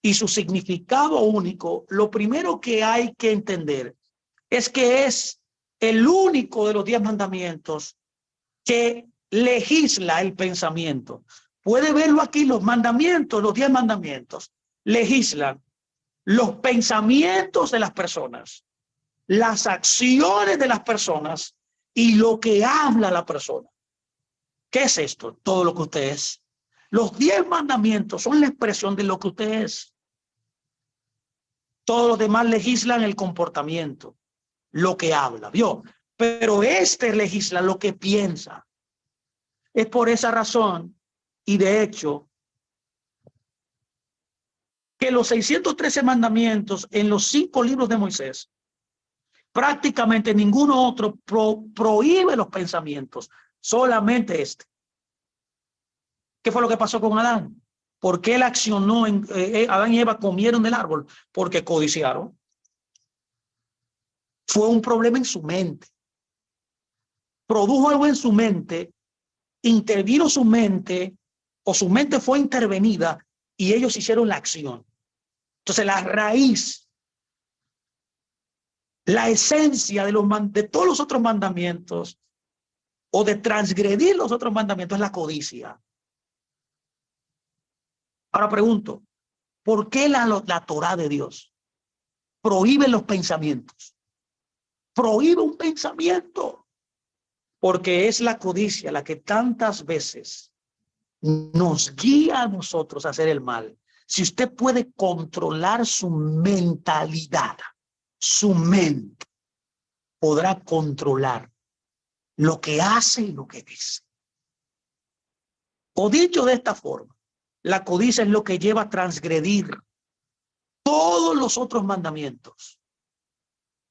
y su significado único, lo primero que hay que entender es que es el único de los 10 mandamientos que legisla el pensamiento. Puede verlo aquí, los mandamientos, los 10 mandamientos, legislan los pensamientos de las personas, las acciones de las personas y lo que habla la persona. ¿Qué es esto? Todo lo que usted es. Los 10 mandamientos son la expresión de lo que usted es. Todos los demás legislan el comportamiento, lo que habla, ¿vio? Pero este legisla lo que piensa. Es por esa razón, y de hecho, que los 613 mandamientos en los 5 libros de Moisés, prácticamente ninguno otro prohíbe los pensamientos, solamente este. ¿Qué fue lo que pasó con Adán? ¿Por qué él accionó? Adán y Eva comieron del árbol? Porque codiciaron. Fue un problema en su mente. Produjo algo en su mente, intervino su mente, o su mente fue intervenida, y ellos hicieron la acción. Entonces la raíz, la esencia de todos los otros mandamientos, o de transgredir los otros mandamientos, es la codicia. Ahora pregunto, ¿por qué la Torá de Dios prohíbe los pensamientos? Prohíbe un pensamiento, porque es la codicia la que tantas veces nos guía a nosotros a hacer el mal. Si usted puede controlar su mentalidad, su mente, podrá controlar lo que hace y lo que dice. O dicho de esta forma, la codicia es lo que lleva a transgredir todos los otros mandamientos,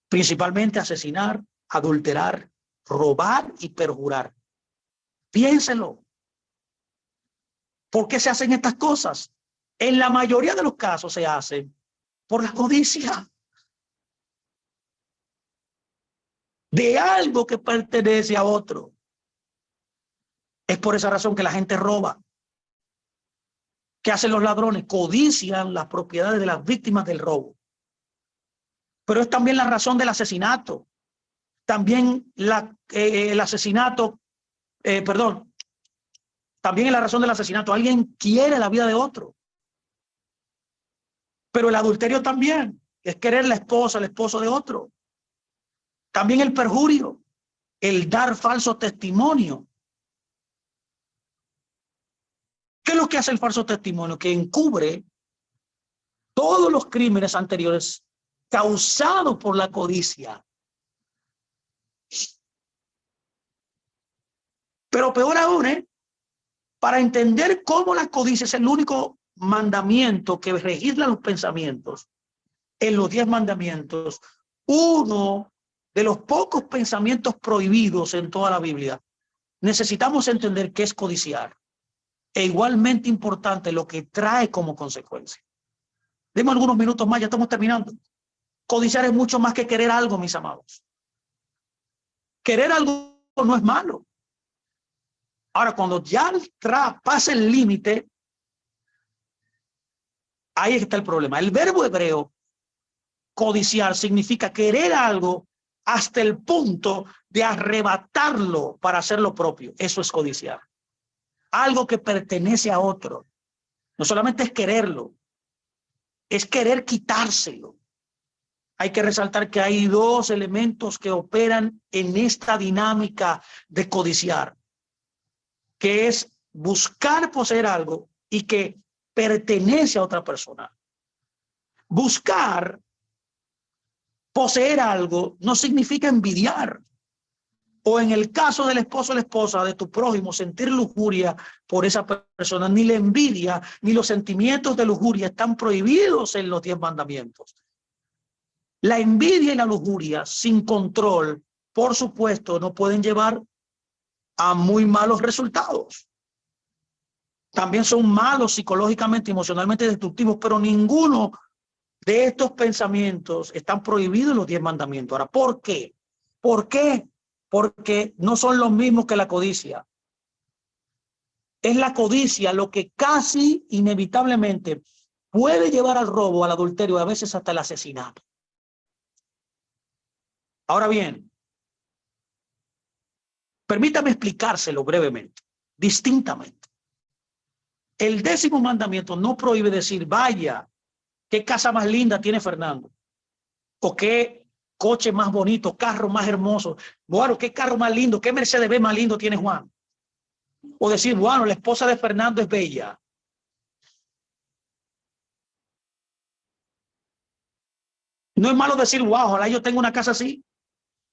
principalmente asesinar, adulterar, robar y perjurar. Piénselo. ¿Por qué se hacen estas cosas? En la mayoría de los casos se hacen por la codicia de algo que pertenece a otro. Es por esa razón que la gente roba. ¿Qué hacen los ladrones? Codician las propiedades de las víctimas del robo. Pero es también la razón del asesinato. También el asesinato, también es la razón del asesinato. Alguien quiere la vida de otro. Pero el adulterio también es querer la esposa, el esposo de otro. También el perjurio, el dar falso testimonio. ¿Qué es lo que hace el falso testimonio? Que encubre todos los crímenes anteriores causados por la codicia. Pero peor aún, para entender cómo la codicia es el único mandamiento que registra los pensamientos, en los 10 mandamientos, uno de los pocos pensamientos prohibidos en toda la Biblia, necesitamos entender qué es codiciar. E igualmente importante lo que trae como consecuencia. Demos algunos minutos más, ya estamos terminando. Codiciar es mucho más que querer algo, mis amados. Querer algo no es malo. Ahora, cuando ya pasa el límite, ahí está el problema. El verbo hebreo codiciar significa querer algo hasta el punto de arrebatarlo para hacer lo propio. Eso es codiciar. Algo que pertenece a otro. No solamente es quererlo, es querer quitárselo. Hay que resaltar que hay dos elementos que operan en esta dinámica de codiciar, que es buscar poseer algo y que pertenece a otra persona. Buscar poseer algo no significa envidiar, o en el caso del esposo o la esposa de tu prójimo, sentir lujuria por esa persona. Ni la envidia ni los sentimientos de lujuria están prohibidos en los 10 mandamientos. La envidia y la lujuria sin control, por supuesto, no pueden llevar a muy malos resultados. También son malos psicológicamente, emocionalmente destructivos, pero ninguno de estos pensamientos están prohibidos en los 10 mandamientos. Ahora, ¿por qué? ¿Por qué? Porque no son los mismos que la codicia. Es la codicia lo que casi inevitablemente puede llevar al robo, al adulterio, a veces hasta el asesinato. Ahora bien, permítame explicárselo brevemente, distintamente. El 10º mandamiento no prohíbe decir, vaya, qué casa más linda tiene Fernando, o qué coche más bonito, carro más hermoso, bueno, qué carro más lindo, qué Mercedes-Benz más lindo tiene Juan. O decir, bueno, la esposa de Fernando es bella. No es malo decir, wow, ojalá yo tenga una casa así,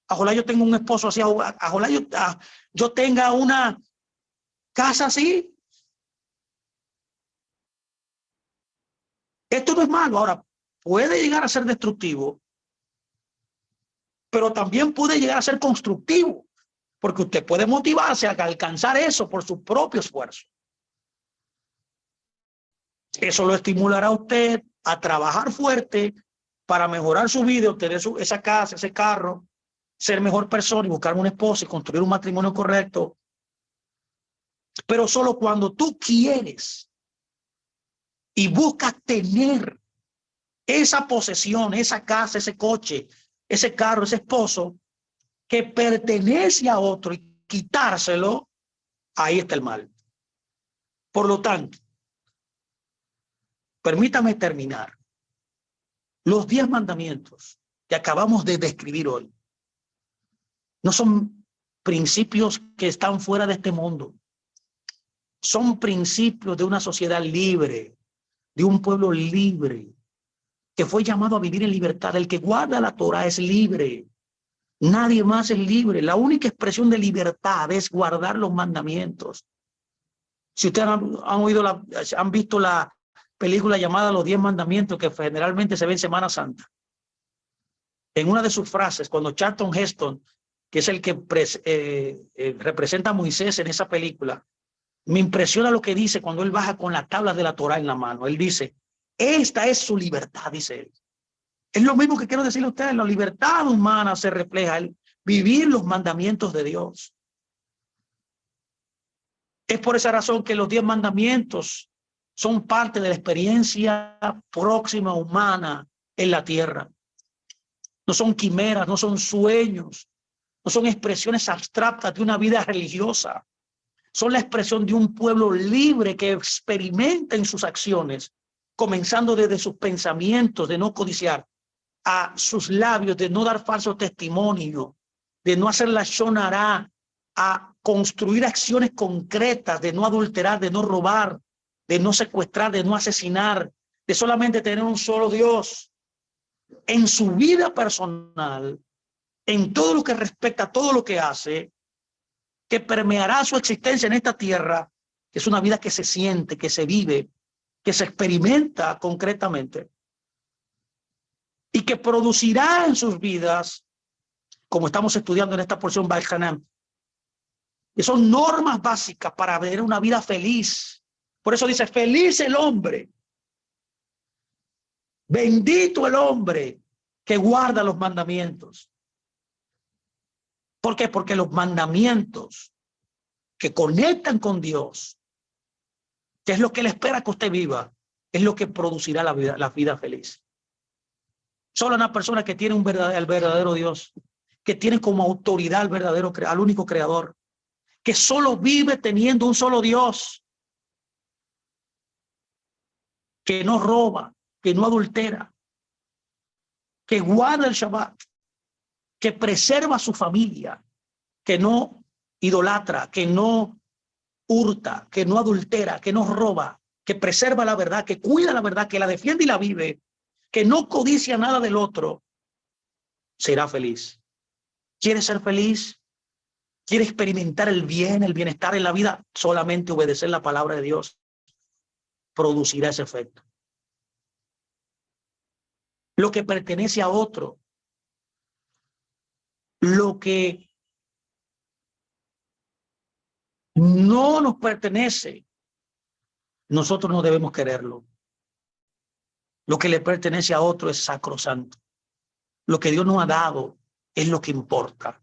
ojalá yo tenga un esposo así, ojalá yo tenga una casa así. Esto no es malo. Ahora, puede llegar a ser destructivo, pero también puede llegar a ser constructivo, porque usted puede motivarse a alcanzar eso por su propio esfuerzo. Eso lo estimulará a usted a trabajar fuerte para mejorar su vida, obtener esa casa, ese carro, ser mejor persona y buscar una esposa y construir un matrimonio correcto. Pero solo cuando tú quieres y buscas tener esa posesión, esa casa, ese coche, ese carro, ese esposo que pertenece a otro y quitárselo, ahí está el mal. Por lo tanto, permítame terminar. Los 10 mandamientos que acabamos de describir hoy no son principios que están fuera de este mundo. Son principios de una sociedad libre, de un pueblo libre, que fue llamado a vivir en libertad. El que guarda la Torá es libre. Nadie más es libre. La única expresión de libertad es guardar los mandamientos. Si ustedes han visto la película llamada Los 10 Mandamientos, que generalmente se ve en Semana Santa, en una de sus frases, cuando Charlton Heston, que es el que representa a Moisés en esa película, me impresiona lo que dice cuando él baja con las tablas de la Torá en la mano. Él dice, esta es su libertad, dice él. Es lo mismo que quiero decirle a ustedes, la libertad humana se refleja en vivir los mandamientos de Dios. Es por esa razón que los 10 mandamientos son parte de la experiencia próxima humana en la tierra. No son quimeras, no son sueños, no son expresiones abstractas de una vida religiosa. Son la expresión de un pueblo libre que experimenta en sus acciones, comenzando desde sus pensamientos de no codiciar, a sus labios de no dar falso testimonio, de no hacer la shonará, a construir acciones concretas, de no adulterar, de no robar, de no secuestrar, de no asesinar, de solamente tener un solo Dios. En su vida personal, en todo lo que respecta a todo lo que hace, que permeará su existencia en esta tierra, que es una vida que se siente, que se vive, que se experimenta concretamente y que producirá en sus vidas, como estamos estudiando en esta porción Baal Hanan, que son normas básicas para tener una vida feliz. Por eso dice, feliz el hombre, bendito el hombre que guarda los mandamientos. ¿Por qué? Porque los mandamientos que conectan con Dios, que es lo que Él espera que usted viva, es lo que producirá la vida feliz. Solo una persona que tiene el verdadero Dios, que tiene como autoridad al único creador, que solo vive teniendo un solo Dios, que no roba, que no adultera, que guarda el Shabbat, que preserva a su familia, que no idolatra, que no hurta, que no adultera, que no roba, que preserva la verdad, que cuida la verdad, que la defiende y la vive, que no codicia nada del otro, será feliz. ¿Quiere ser feliz? ¿Quiere experimentar el bien, el bienestar en la vida? Solamente obedecer la palabra de Dios producirá ese efecto. Lo que pertenece a otro, lo que no nos pertenece, nosotros no debemos quererlo. Lo que le pertenece a otro es sacrosanto. Lo que Dios nos ha dado es lo que importa,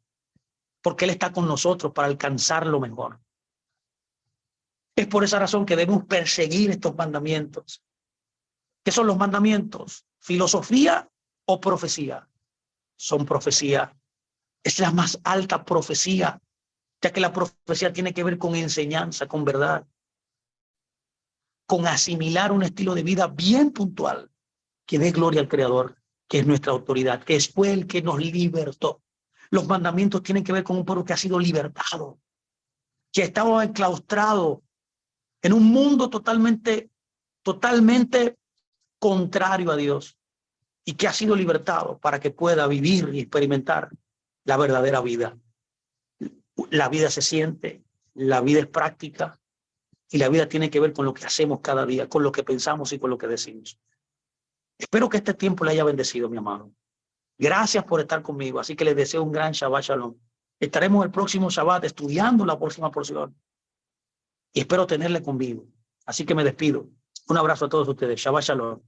porque Él está con nosotros para alcanzar lo mejor. Es por esa razón que debemos perseguir estos mandamientos. ¿Qué son los mandamientos? ¿Filosofía o profecía? Son profecía. Es la más alta profecía, ya que la profecía tiene que ver con enseñanza, con verdad, con asimilar un estilo de vida bien puntual, que dé gloria al Creador, que es nuestra autoridad, que fue el que nos libertó. Los mandamientos tienen que ver con un pueblo que ha sido libertado, que estaba enclaustrado en un mundo totalmente contrario a Dios y que ha sido libertado para que pueda vivir y experimentar la verdadera vida. La vida se siente, la vida es práctica y la vida tiene que ver con lo que hacemos cada día, con lo que pensamos y con lo que decimos. Espero que este tiempo le haya bendecido, mi amado. Gracias por estar conmigo, así que les deseo un gran Shabbat Shalom. Estaremos el próximo Shabbat estudiando la próxima porción y espero tenerle conmigo. Así que me despido. Un abrazo a todos ustedes. Shabbat Shalom.